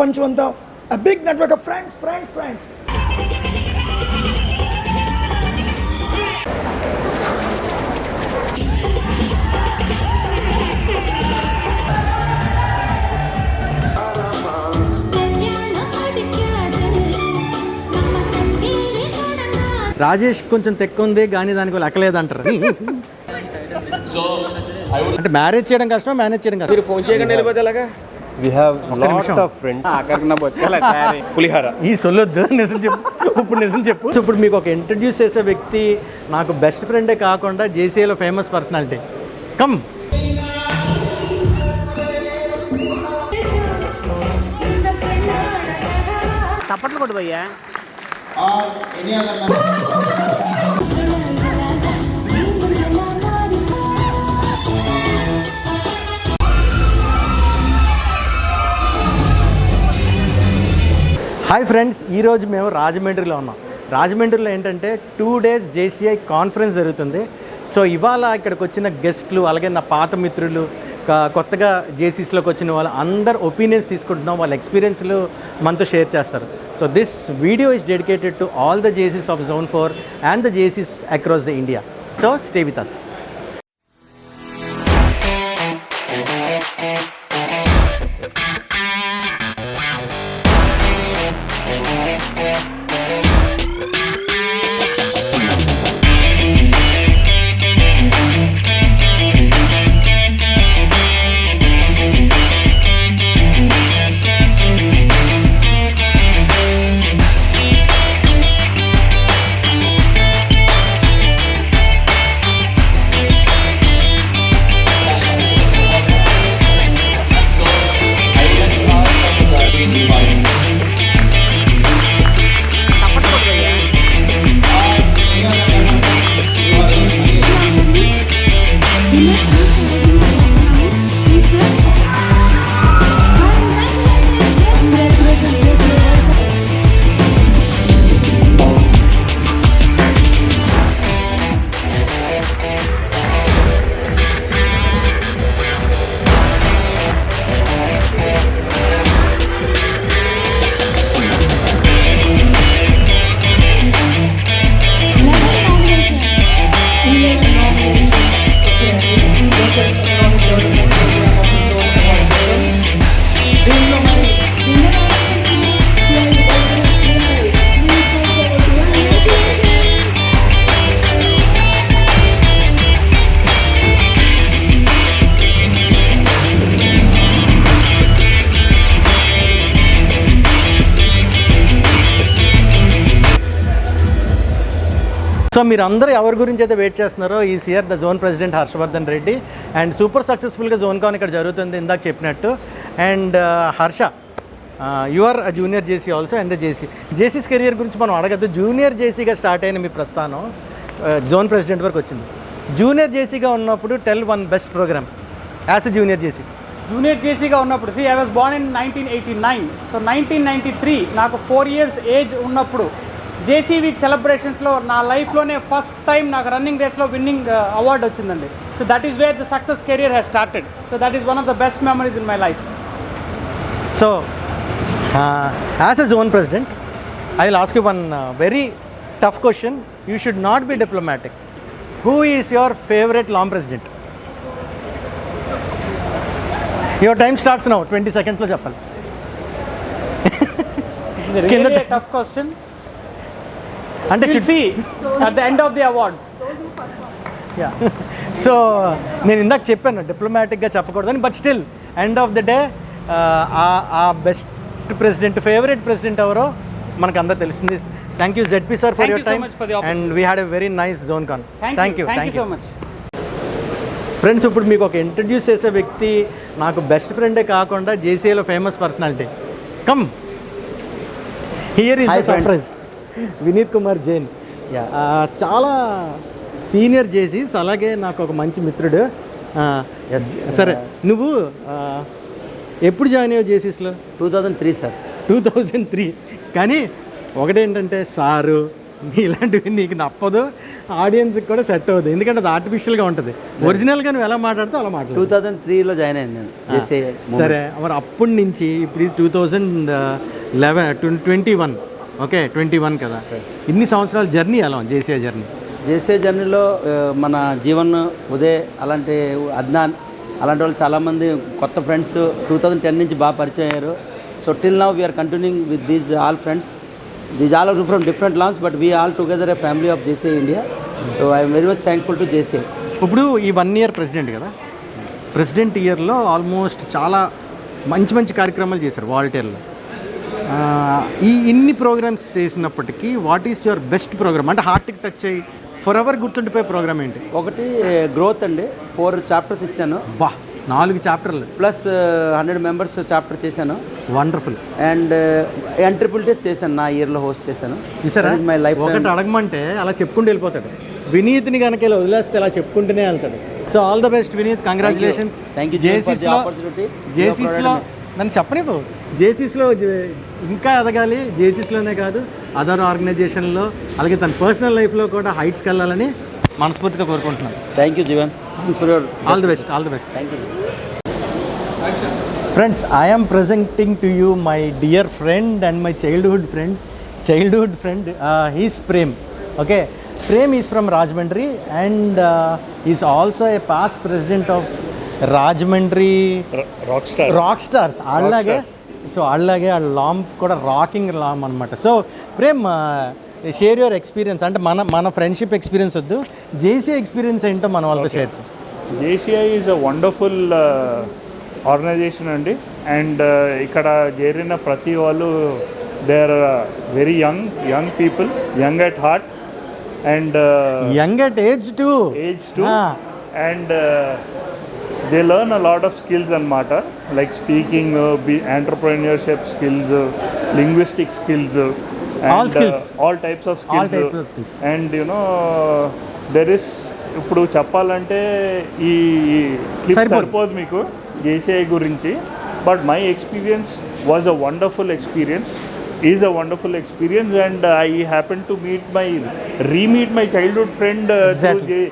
ప్రపంచం అంతా a big network of friends. Rajesh కొంచెం తెక్కు ఉంది కానీ దానికి లెక్కలేదంటారు. అంటే మ్యారేజ్ చేయడం కష్టం, మేనేజ్ చేయడం కష్టం. మీరు ఫోన్ చేయకుండా వెళ్ళిపోతే ఎలాగా? We have lot of friends. పులిహార ఈ సొల్లొద్దు, నిజం చెప్పు. ఇప్పుడు నిజం చెప్పు. సో ఇప్పుడు మీకు ఒక ఇంట్రడ్యూస్ చేసే వ్యక్తి నాకు బెస్ట్ ఫ్రెండే కాకుండా జేసీఏలో ఫేమస్ పర్సనాలిటీ. కమ్. తప్పట్లు కొట్టు భయ్యా. హాయ్ ఫ్రెండ్స్, ఈరోజు మేము రాజమండ్రిలో ఉన్నాం. రాజమండ్రిలో ఏంటంటే 2 days జేసీఐ కాన్ఫరెన్స్ జరుగుతుంది. సో ఇవాళ ఇక్కడికి వచ్చిన గెస్ట్లు, అలాగే నా పాత మిత్రులు, కొత్తగా జేసీస్లోకి వచ్చిన వాళ్ళు అందరు ఒపీనియన్స్ తీసుకుంటున్నాం. వాళ్ళ ఎక్స్పీరియన్స్లు మనతో షేర్ చేస్తారు. So this video is dedicated to all the జేసీస్ ఆఫ్ Zone 4 and the జేసీస్ across the India. So stay with us. So మీరు అందరూ ఎవరి గురించి అయితే వెయిట్ చేస్తున్నారో, ఈ year the zone president Harshavardhan Reddy and super సక్సెస్ఫుల్గా జోన్ కాన్ ఇక్కడ జరుగుతుంది ఇందాక చెప్పినట్టు. And Harsha, you are a junior JC also and జేసీస్ కెరియర్ గురించి మనం అడగద్దు. జూనియర్ జేసీగా స్టార్ట్ అయిన మీ ప్రస్థానం జోన్ ప్రెసిడెంట్ వరకు వచ్చింది. జూనియర్ జేసీగా ఉన్నప్పుడు tell one best programme as a junior JC. Junior జేసీగా ఉన్నప్పుడు I was born in 1989. So 1993 నాకు 4 years ఏజ్ ఉన్నప్పుడు జేసీ వీక్ సెలబ్రేషన్స్లో నా లైఫ్లోనే ఫస్ట్ టైం నాకు రన్నింగ్ రేస్లో విన్నింగ్ అవార్డు వచ్చిందండి. So that is where the success career has started. So that is one of the best memories in my life. So as a zone president I will ask you one very tough question. You should not be diplomatic. Who is your favourite long president? Your time starts now. 20 seconds చెప్పాలి. Tough question. అంటే at the end of the awards. So నేను ఇందాక చెప్పాను డిప్లొమాటిక్గా చెప్పకూడదని, but still end of the day ఆ best president, favourite president ఎవరో మనకు అందరూ తెలిసింది. Thank you ZP sir for your time and we had a very nice zone con. Thank you so much. Friends, ఇప్పుడు మీకు ఒక ఇంట్రడ్యూస్ చేసే వ్యక్తి నాకు బెస్ట్ ఫ్రెండే కాకుండా జేసీఏలో famous personality. Come here is the surprise. Vineet Kumar Jain. చాలా సీనియర్ జేసీస్, అలాగే నాకు ఒక మంచి మిత్రుడు. సరే, నువ్వు ఎప్పుడు జాయిన్ అయ్యావు జేసీస్లో? 2003 సార్. 2003. కానీ ఒకటేంటంటే సారు ఇలాంటివి నీకు నప్పదు, ఆడియన్స్కి కూడా సెట్ అవ్వదు, ఎందుకంటే అది ఆర్టిఫిషియల్గా ఉంటుంది. ఒరిజినల్గా నువ్వు ఎలా మాట్లాడితే అలా మాట్లాడు. 2003లో జాయిన్ అయ్యాను నేను JCI. సరే, మరి అప్పటి నుంచి ఇప్పుడు 2021 ఓకే 21 కదా, ఇన్ని సంవత్సరాల జర్నీ ఎలా ఉంది JCI జర్నీ? JCI జర్నీలో మన జీవన్, ఉదయ్, అలాంటి అద్నాన్, అలాంటి వాళ్ళు చాలామంది కొత్త ఫ్రెండ్స్ 2010 నుంచి బాగా పరిచయం అయ్యారు. So till now we're continuing with these all friends. These all are from different lands, but we all together a family of JCI India. So I'm very much thankful to JCI. ఇప్పుడు ఈ 1 year president కదా, president ఇయర్లో almost చాలా మంచి మంచి కార్యక్రమాలు చేశారు వాలంటీర్లు. ఈ ఇన్ని ప్రోగ్రామ్స్ చేసినప్పటికీ what is your best programme, అంటే హార్ట్కి టచ్ అయ్యి ఫర్ ఎవర్ గుర్తుండిపోయే ప్రోగ్రామ్ ఏంటి? ఒకటి గ్రోత్ అండి, 4 chapters ఇచ్చాను. బా, 4 చాప్టర్లు ప్లస్ 100 members చాప్టర్ చేశాను. వండర్ఫుల్. అండ్ ఎంట్రిపుల్ టెస్ట్ చేశాను, నా ఇయర్లో హోస్ట్ చేశాను. చూసారా, మై లైఫ్ ఒకటి అడగమంటే అలా చెప్పుకుంటూ వెళ్ళిపోతాడు. వినీత్ని కనుక ఇలా వదిలేస్తే అలా చెప్పుకుంటూనే వెళ్తాడు. So all the best Vineet, congratulations. Thank you జేసీస్లో నన్ను చెప్పనివ్వు, జేసీస్లో ఇంకా ఎదగాలి, జేసీస్లోనే కాదు అదర్ ఆర్గనైజేషన్లో, అలాగే తన పర్సనల్ లైఫ్లో కూడా హైట్స్కి వెళ్ళాలని మనస్ఫూర్తిగా కోరుకుంటున్నాను. Thank you Jeevan, for your all the best, all the best. Thank you. Friends, I am presenting to you my dear friend and my childhood friend. He's Prem. Okay, Prem is from Rajahmundry and he's also a past president of Rajahmundry Rockstars. అలాగే ఆ LOM కూడా rocking LOM అనమాట. So Prem, share your experience, అంటే మన friendship experience వద్దు, JCI experience ఏంటో మన వాళ్ళతో షేర్ చేయి. JCI is a wonderful organisation అండి. అండ్ ఇక్కడ చేరిన ప్రతి వాళ్ళు they are very young people, young at heart and young at age too and they learn a lot of skills అన్నమాట, like speaking, entrepreneurship skills, linguistic skills, all types of skills. And you know there is, ఇప్పుడు చెప్పాలంటే ఈ clip సరిపోదు మీకు JCI గురించి, but my experience was a wonderful experience, is a wonderful experience. And I happen to re-meet my childhood friend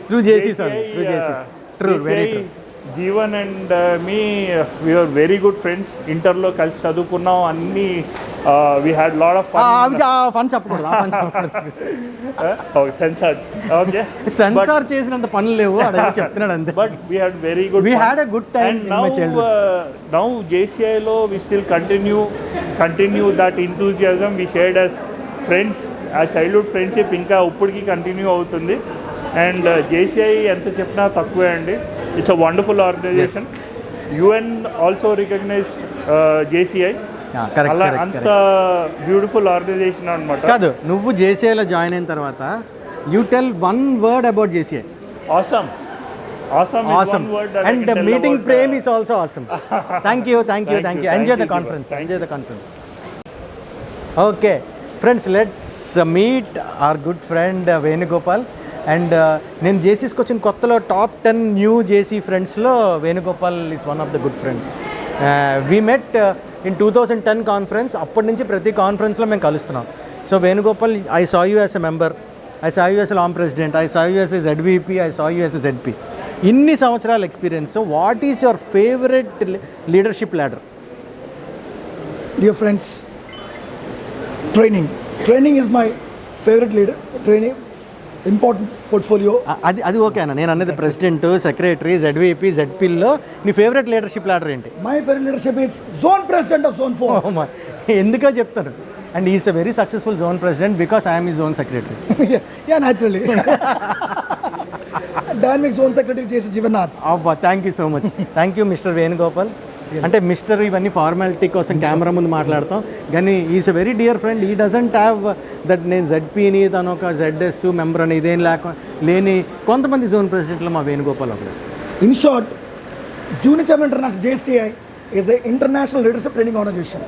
through JCI. True, very true. Jeevan and me, we were very good friends. ఇంటర్లో కలిసి చదువుకున్నాం అన్నీ. We had lot of fun. Fun చెప్పకూడదు, censor. Okay, censor చేసినంత పనులు లేవు, చెప్తున్నాడు అంతే. But we had very good we fun. had a good time. And now JCI లో we still continue that enthusiasm we shared as friends. ఆ childhood friendship ఇంకా ఇప్పటికీ కంటిన్యూ అవుతుంది. అండ్ JCI ఎంత చెప్పినా తక్కువే అండి. It's a wonderful organisation. UN also recognised JCI. అలా అంత బ్యూటిఫుల్ ఆర్గనైజేషన్ అనమాట. కాదు, నువ్వు JCIలో జాయిన్ అయిన తర్వాత you tell one word about JCI. Awesome. Awesome. One word that and I can tell meeting about, Prem is also awesome. Thank you. Enjoy the conference. Okay, friends, let's meet our good friend Venugopal. And నేను JCSకి వచ్చిన కొత్తలో top 10 new JC ఫ్రెండ్స్లో Venugopal is one of the good friend. We met in 2010 conference. అప్పటి నుంచి ప్రతి కాన్ఫరెన్స్లో మేము కలుస్తున్నాం. So Venugopal, I saw you as a member, I saw you as a LOM president, I saw you as a ZVP, I saw you as a ZP. ఇన్ని సంవత్సరాల experience, what is your favourite leadership ladder? Dear friends, training is my favorite leader. Training, important portfolio. అది okay అన్న, నేను అన్నది president, secretary, ZVP, ZPలో నీ favourite leadership ladder ఏంటి? My favorite leadership is zone president of zone 4. ఎందుకో చెప్తాను. And is a very successful zone president because I'm ఈ zone secretary. Yeah, naturally. Dynamic zone secretary చేసి జీవనాథ్. అబ్బా, thank you so much. Thank you mister Venugopal. అంటే mister ఇవన్నీ formality కోసం camera ముందు మాట్లాడతాం, కానీ is a very dear friend. He doesn't have that నేను ZPని, తను ఒక ZS మెంబర్ అని ఇదేం లేని కొంతమంది జోన్ ప్రెసిడెంట్లో మా వేణుగోపాల్ ఒకరు. In short, Junior Chairman International JCI is an international leadership training organization.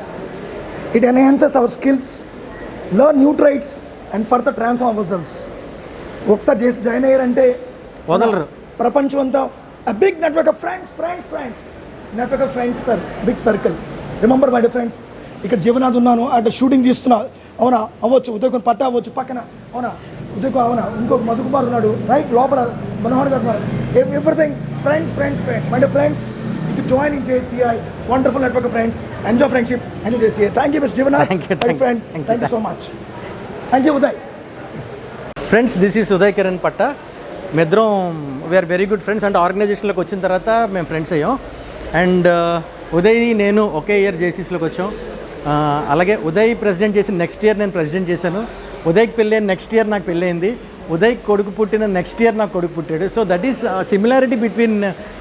It enhances our skills, learn new traits and further transform ourselves. ఒకసారి చేసి జాయిన్ అయ్యారంటే వదలరు. ప్రపంచం అంతా a big network of friends. Network of friends, sir. Big circle. Remember my dear friends, ఇక్కడ జీవనాథ్ ఉన్నాను, అటు shooting తీస్తున్నా, అవునా అవ్వచ్చు, ఉదయ్ కుమార్ పట్ట అవ్వచ్చు పక్కన, అవునా ఉదయ్ కుమార్, అవునా ఇంకొక మధుకుమార్ ఉన్నాడు రైట్ లోపల, మనోహర్ గారు ఉన్నారు. Everything friends friends friends my friends. If you join in JCI, wonderful network of friends, enjoy friendship, enjoy JCI. Thank you, Mr. Jivanath, my friend. Thank you so much. Thank you, Uday. Friends, this is Uday Kiran పట్ట. మేమిద్దరం we are very good friends. అంటే ఆర్గనైజేషన్లోకి వచ్చిన తర్వాత మేము friends అయ్యాం. And Uday నేను ఒకే year జేసీస్లోకి వచ్చాం. అలాగే ఉదయ్ ప్రెసిడెంట్ చేసిన నెక్స్ట్ ఇయర్ నేను ప్రెసిడెంట్ చేశాను. ఉదయ్కి పెళ్ళైన నెక్స్ట్ ఇయర్ నాకు పెళ్ళయింది. ఉదయ్ కొడుకు పుట్టిన నెక్స్ట్ ఇయర్ నాకు కొడుకు పుట్టాడు. So that is similarity between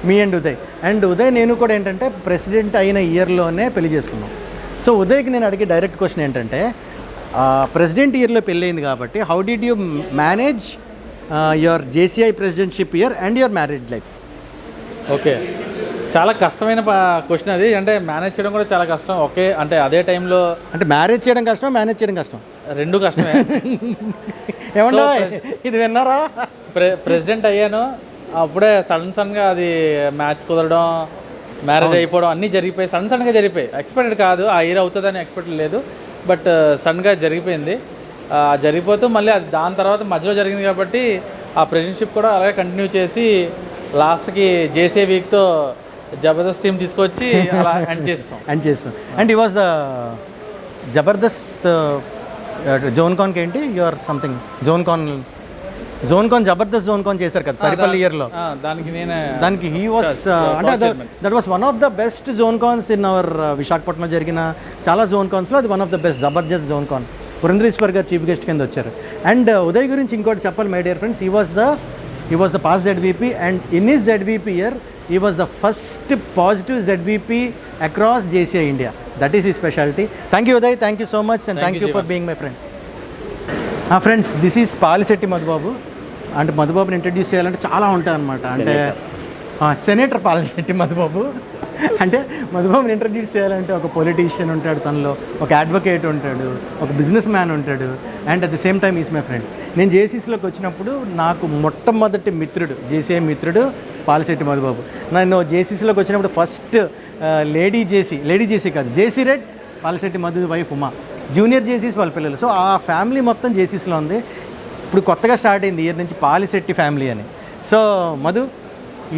me and Uday. And Uday నేను కూడా ఏంటంటే ప్రెసిడెంట్ అయిన ఇయర్లోనే పెళ్లి చేసుకున్నాం. సో ఉదయ్కి నేను అడిగే డైరెక్ట్ క్వశ్చన్ ఏంటంటే, ప్రెసిడెంట్ ఇయర్లో పెళ్ళయింది కాబట్టి how did you manage your JCI presidentship year and your marriage life? Okay, చాలా కష్టమైన క్వశ్చన్ అది. అంటే మేనేజ్ చేయడం కూడా చాలా కష్టం. ఓకే, అంటే అదే టైంలో అంటే మ్యారేజ్ చేయడం కష్టం, మేనేజ్ చేయడం కష్టం, రెండు కష్టమే. ఏమన్నా ఇది విన్నారా? ప్రెసిడెంట్ అయ్యాను, అప్పుడే సడన్గా అది మ్యాచ్ కుదరడం, మ్యారేజ్ అయిపోవడం అన్నీ జరిగిపోయి సడన్గా జరిగిపోయి. ఎక్స్పెక్టెడ్ కాదు, ఆ ఇయర్ అవుతుందని ఎక్స్పెక్ట్ లేదు, బట్ సడన్గా జరిగిపోయింది. జరిగిపోతూ మళ్ళీ అది దాని తర్వాత మధ్యలో జరిగింది కాబట్టి ఆ ప్రెసిడెంట్షిప్ కూడా అలాగే కంటిన్యూ చేసి లాస్ట్కి జేసీ వీక్తో జబర్దస్త్ టీం తీసుకొచ్చి అలా ఎండ్ చేస్తాం. అండ్ ఈ వాజ్ ద జబర్దస్త్ జోన్ కాన్కి ఏంటి యువర్ సంథింగ్ జోన్ కాన్ జబర్దస్త్ జోన్ కాన్ చేశారు కదా సరిపల్లి ఇయర్లో. దానికి హీ వాస్ అంటే that was one of the best zone cons in our విశాఖపట్నంలో జరిగిన చాలా జోన్ కాన్స్లో అది వన్ ఆఫ్ ద బెస్ట్ జబర్దస్త్ జోన్ కాన్. పురంధరేశ్వర్ గారు చీఫ్ గెస్ట్ కింద వచ్చారు. అండ్ ఉదయ్ గురించి ఇంకోటి చెప్పాలి my dear friends, he was the past ZVP, and in his ZVP year he was the first positive ZVP across JCI India. That is his specialty. Thank you Uday, thank you so much, and thank you for being my friend. Friends, this is Palisetti Madhubabu. అంటే మధుబాబుని introduce చేయాలంటే చాలా ఉంటాయి అనమాట. అంటే senator Polishetty Madhubabu. అంటే మధుబాబుని introduce చేయాలంటే ఒక politician ఉంటాడు, తనలో ఒక అడ్వకేట్ ఉంటాడు, ఒక బిజినెస్ మ్యాన్ ఉంటాడు, and at the same time is my friend. నేను జేసీస్లోకి వచ్చినప్పుడు నాకు మొట్టమొదటి మిత్రుడు, జేసీఐ మిత్రుడు పాలిశెట్టి మధుబాబు. నేను జేసీసీలోకి వచ్చినప్పుడు ఫస్ట్ లేడీ జేసీ కాదు, jaycerette, Palisetti Madhu wife Uma, junior జేసీస్ వాళ్ళ పిల్లలు. సో ఆ ఫ్యామిలీ మొత్తం జేసీస్లో ఉంది. ఇప్పుడు కొత్తగా స్టార్ట్ అయింది ఇయర్ నుంచి పాలిశెట్టి ఫ్యామిలీ అని. సో మధు,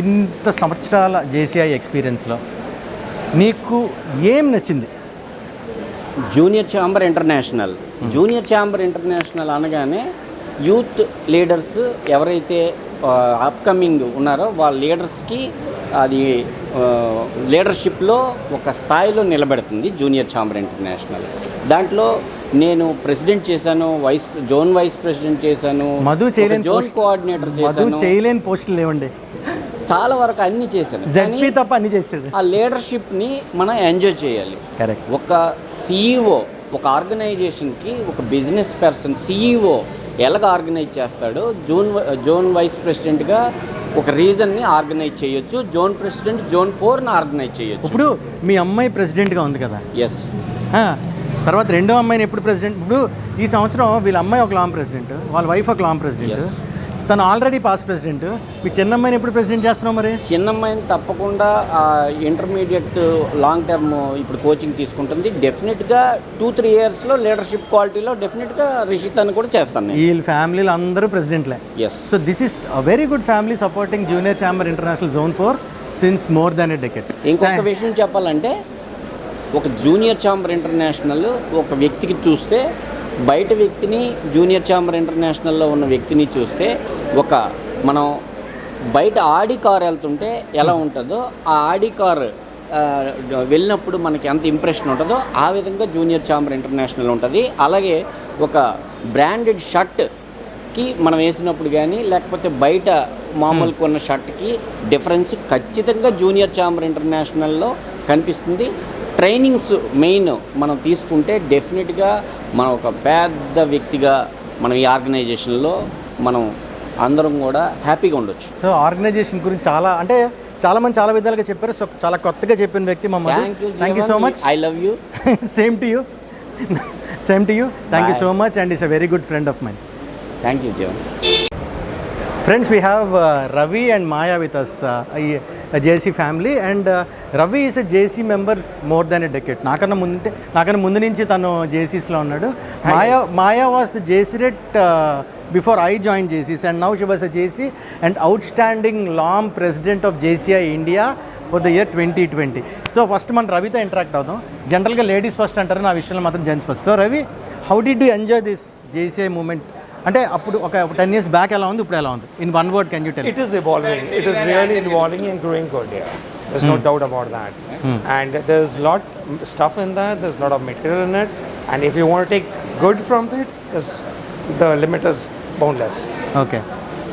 ఇంత సంవత్సరాల జేసీఐ ఎక్స్పీరియన్స్లో నీకు ఏం నచ్చింది? జూనియర్ ఛాంబర్ ఇంటర్నేషనల్ అనగానే యూత్ లీడర్స్ ఎవరైతే అప్కమింగ్ ఉన్నారో వాళ్ళ లీడర్స్కి అది లీడర్షిప్లో ఒక స్థాయిలో నిలబెడుతుంది జూనియర్ ఛాంబర్ ఇంటర్నేషనల్. దాంట్లో నేను ప్రెసిడెంట్ చేశాను, జోన్ వైస్ ప్రెసిడెంట్ చేశాను, జోన్ కోఆర్డినేటర్ చేశాను. చేయలేని పోస్టులు లేవండి, చాలా వరకు అన్నీ చేశాను. జెడ్పీ తప్ప అన్ని చేశాడు. ఆ లీడర్షిప్ని మనం ఎంజాయ్ చేయాలి. కరెక్ట్. ఒక సిఇఓ ఒక ఆర్గనైజేషన్కి ఒక బిజినెస్ పర్సన్ సిఇఓ ఎలాగ ఆర్గనైజ్ చేస్తాడో జోన్ వైస్ ప్రెసిడెంట్గా ఒక రీజన్ని ఆర్గనైజ్ చేయొచ్చు, జోన్ ప్రెసిడెంట్ జోన్ 4ని ఆర్గనైజ్ చేయొచ్చు. ఇప్పుడు మీ అమ్మాయి ప్రెసిడెంట్గా ఉంది కదా? ఎస్. తర్వాత రెండో అమ్మాయిని ఎప్పుడు ప్రెసిడెంట్? ఇప్పుడు ఈ సంవత్సరం వీళ్ళ అమ్మాయి ఒక లాంగ్ ప్రెసిడెంట్, వాళ్ళ వైఫ్ ఒక లాంగ్ ప్రెసిడెంట్, తను ఆల్రెడీ పాస్ ప్రెసిడెంట్. మీ చిన్నమ్మాయిని ఎప్పుడు ప్రెసిడెంట్ చేస్తున్నావు? మరి చిన్నమ్మాయిని తప్పకుండా ఇంటర్మీడియట్ లాంగ్ టర్మ్ ఇప్పుడు కోచింగ్ తీసుకుంటుంది. డెఫినెట్గా 2-3 ఇయర్స్లో లీడర్షిప్ క్వాలిటీలో డెఫినెట్గా రిషితాన్ని కూడా చేస్తాను. వీళ్ళ ఫ్యామిలీలో అందరూ ప్రెసిడెంట్లే. Yes. So this is a very good family supporting junior chamber international zone 4 since more than a decade. ఇంకొక విషయం చెప్పాలంటే, ఒక జూనియర్ ఛాంబర్ ఇంటర్నేషనల్ ఒక వ్యక్తికి చూస్తే, బయట వ్యక్తిని జూనియర్ ఛాంబర్ ఇంటర్నేషనల్లో ఉన్న వ్యక్తిని చూస్తే, ఒక మనం బయట ఆడి కార్ వెళ్తుంటే ఎలా ఉంటుందో, ఆ ఆడి కార్ వెళ్ళినప్పుడు మనకి ఎంత ఇంప్రెషన్ ఉంటుందో ఆ విధంగా జూనియర్ ఛాంబర్ ఇంటర్నేషనల్ ఉంటుంది. అలాగే ఒక బ్రాండెడ్ షర్ట్కి మనం వేసినప్పుడు కానీ, లేకపోతే బయట మామూలు కొన్న షర్ట్కి డిఫరెన్స్ ఖచ్చితంగా జూనియర్ ఛాంబర్ ఇంటర్నేషనల్లో కనిపిస్తుంది. ట్రైనింగ్స్ మెయిన్ మనం తీసుకుంటే డెఫినెట్గా మనం ఒక పెద్ద వ్యక్తిగా మనం ఈ ఆర్గనైజేషన్లో మనం అందరం కూడా హ్యాపీగా ఉండొచ్చు. సో ఆర్గనైజేషన్ గురించి చాలామంది చాలా విధాలుగా చెప్పారు. సో చాలా కొత్తగా చెప్పిన వ్యక్తి మా Madhu. Thank you so much. I love you. Same to you. Thank you so much, and is a very good friend of mine. Thank you Jeevan. Friends, we have Ravi and Maya with us. JC family. And Ravi is a JC member more than a decade. నాకన్నా ముందు నుంచి తను జేసీస్లో ఉన్నాడు. Maya was the jaycerette before I joined JCs, and now she was a JC and outstanding LOM president of JCI India for the year 2020. So first మనం రవితో interact అవుతాం. జనరల్గా లేడీస్ ఫస్ట్ అంటారు, నా విషయంలో మాత్రం gents first. So Ravi, how did you enjoy this JCI moment? అంటే అప్పుడు ఒక 10 years బ్యాక్ ఎలా ఉంది, ఇప్పుడు ఎలా ఉంది? In one word can you tell? It is evolving. It is really evolving and growing good, yeah. There's no doubt about that. And there's lot stuff in that. There's a lot of material in it. And if you want to take good from it, the limit is boundless. Okay.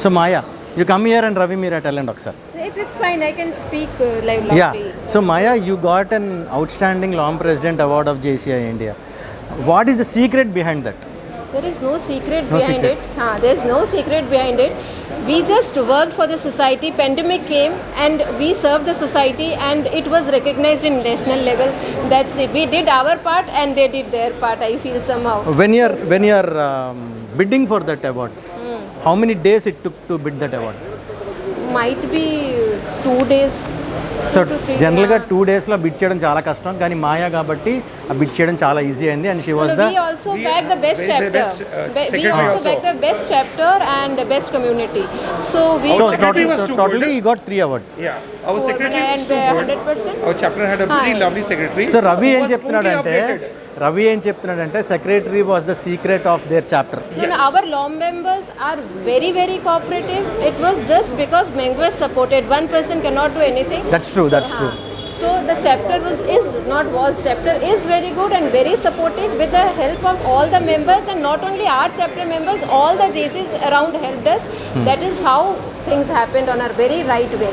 So Maya, you come here and Ravi మీరు attend ఒకసారి. It's fine. I can speak loudly. Yeah. So Maya, you got an outstanding LOM President Award of JCI India. What is the secret behind that? There is no secret behind it. There's no secret behind it. We just worked for the society. Pandemic came and we served the society, and it was recognized in national level. That's it. We did our part and they did their part, I feel somehow. When you're bidding for that award, how many days it took to bid that award? Might be 2 days. So జనరల్గా 2 daysలో bid చేయడం చాలా కష్టం, కానీ మాయా కాబట్టి ఆ bid చేయడం చాలా easy అయింది. And she was the We also backed the best chapter. We also backed the best chapter and the best community. So we totally you got 3 awards. Yeah, our secretary was too good. 100%. Our chapter had a very lovely secretary. So Ravi ఏం who was చెప్తున్నాడంటే secretary was the secret of their chapter. No, our LOM members are very, very cooperative. It was just because members supported. One person cannot do anything. That's true. So the chapter chapter is very good and very supportive with the help of all the members, and not only our chapter members, all the JCs around helped us. That is how things happened on our very right way.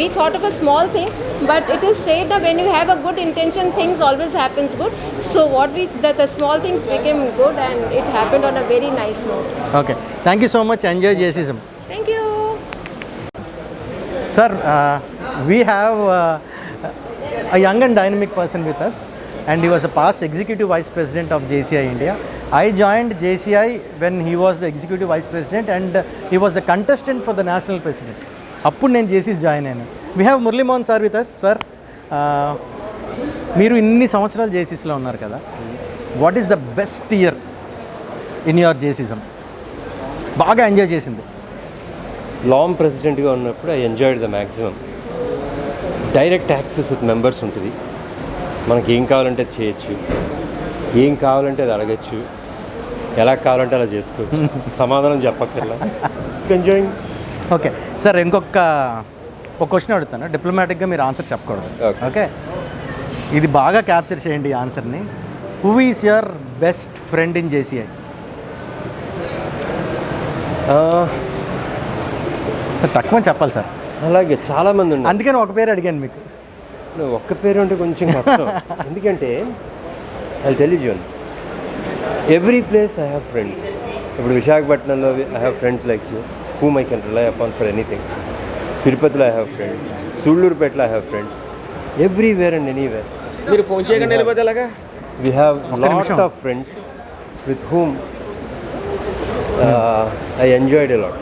We thought of a small thing, but it is said that when you have a good intention, things always happens good. So the small things became good, and it happened on a very nice note. Okay, thank you so much. Enjoy JCism. Thank you. Sir, we have a young and dynamic person with us, and he was the past executive vice president of JCI India. I joined JCI when he was the executive vice president, and he was the contestant for the national president. అప్పుడు నేను JCS join అయ్యాను. We have Murli Mohan sir with us. Sir, మీరు ఇన్ని సంవత్సరాలు JCSలో ఉన్నారు కదా, what is the best year in your JCism? బాగా enjoy చేసింది? LOM ప్రెసిడెంట్గా ఉన్నప్పుడు I enjoyed the maximum. Direct access with members ఉంటుంది. మనకి ఏం కావాలంటే అది చేయొచ్చు, ఏం కావాలంటే అది అడగచ్చు, ఎలా కావాలంటే అలా చేసుకోవచ్చు, సమాధానం చెప్పక్కర్లా. ఎంజాయింగ్. ఓకే సార్, ఇంకొక క్వశ్చన్ అడుగుతాను, డిప్లొమాటిక్గా మీరు ఆన్సర్ చెప్పకూడదు. ఓకే, ఇది బాగా క్యాప్చర్ చేయండి ఈ ఆన్సర్ని. Who is your best friend in JCI? Sir తక్కువ చెప్పాలి సార్. అలాగే చాలామంది ఉన్నారు, అందుకని ఒక పేరు అడిగాను మీకు. ఒక్క పేరు అంటే కొంచెం కష్టం. ఎందుకంటే I tell you zone, every place I have friends. ఇప్పుడు విశాఖపట్నంలో I have friends like you whom I can rely upon for anything. తిరుపతిలో ఐ హ్యావ్ ఫ్రెండ్స్, సూళ్ళూరుపేటలో I have friends, everywhere and anywhere. మీరు ఫోన్ చేయకుండా వెళ్ళిపోతే ఎలాగా? We have lot of friends with whom I enjoyed a lot.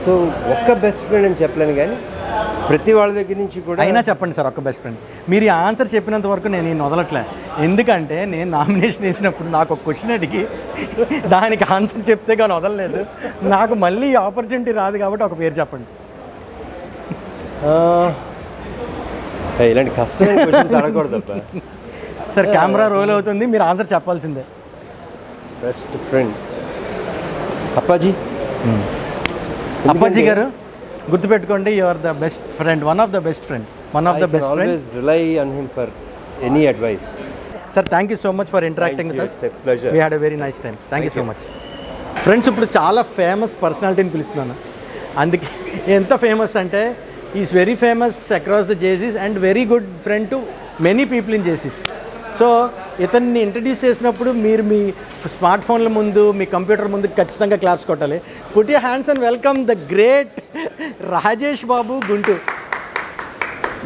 So ఒక్క best friend అని చెప్పలేను, కానీ ప్రతి వాళ్ళ దగ్గర నుంచి కూడా. అయినా చెప్పండి సార్ ఒక్క బెస్ట్ ఫ్రెండ్. మీరు ఈ ఆన్సర్ చెప్పినంత వరకు నేను ఈ వదలట్లే. ఎందుకంటే నేను నామినేషన్ వేసినప్పుడు నాకు ఒక క్వశ్చన్ అడిగి దానికి ఆన్సర్ చెప్తే కానీ వదలలేదు. నాకు మళ్ళీ ఈ ఆపర్చునిటీ రాదు కాబట్టి ఒక పేరు చెప్పండి. ఇలాంటి కష్టమైన క్వశ్చన్స్ అడగకూడదు అబ్బా. సార్ కెమెరా రోల్ అవుతుంది, మీరు ఆన్సర్ చెప్పాల్సిందే. Best friend Appaji. అప్పాజీ గారు గుర్తుపెట్టుకోండి, you are the best friend, one of the best friend. Always rely on him for any advice. Sir, thank you so much for interacting with us. It's a pleasure. We had a very nice time. Thank you so much. Friends, ఇప్పుడు చాలా famous పర్సనాలిటీని పిలుస్తున్నాను. అందుకే ఎంత famous అంటే is very famous across the JCs and very good friend to many people in JCs. So ఇతన్ని introduce చేసినప్పుడు మీరు మీ స్మార్ట్ ఫోన్ల ముందు, మీ కంప్యూటర్ ముందు ఖచ్చితంగా క్లాప్స్ కొట్టాలి. Put your hands and welcome the great Rajesh Babu Guntur.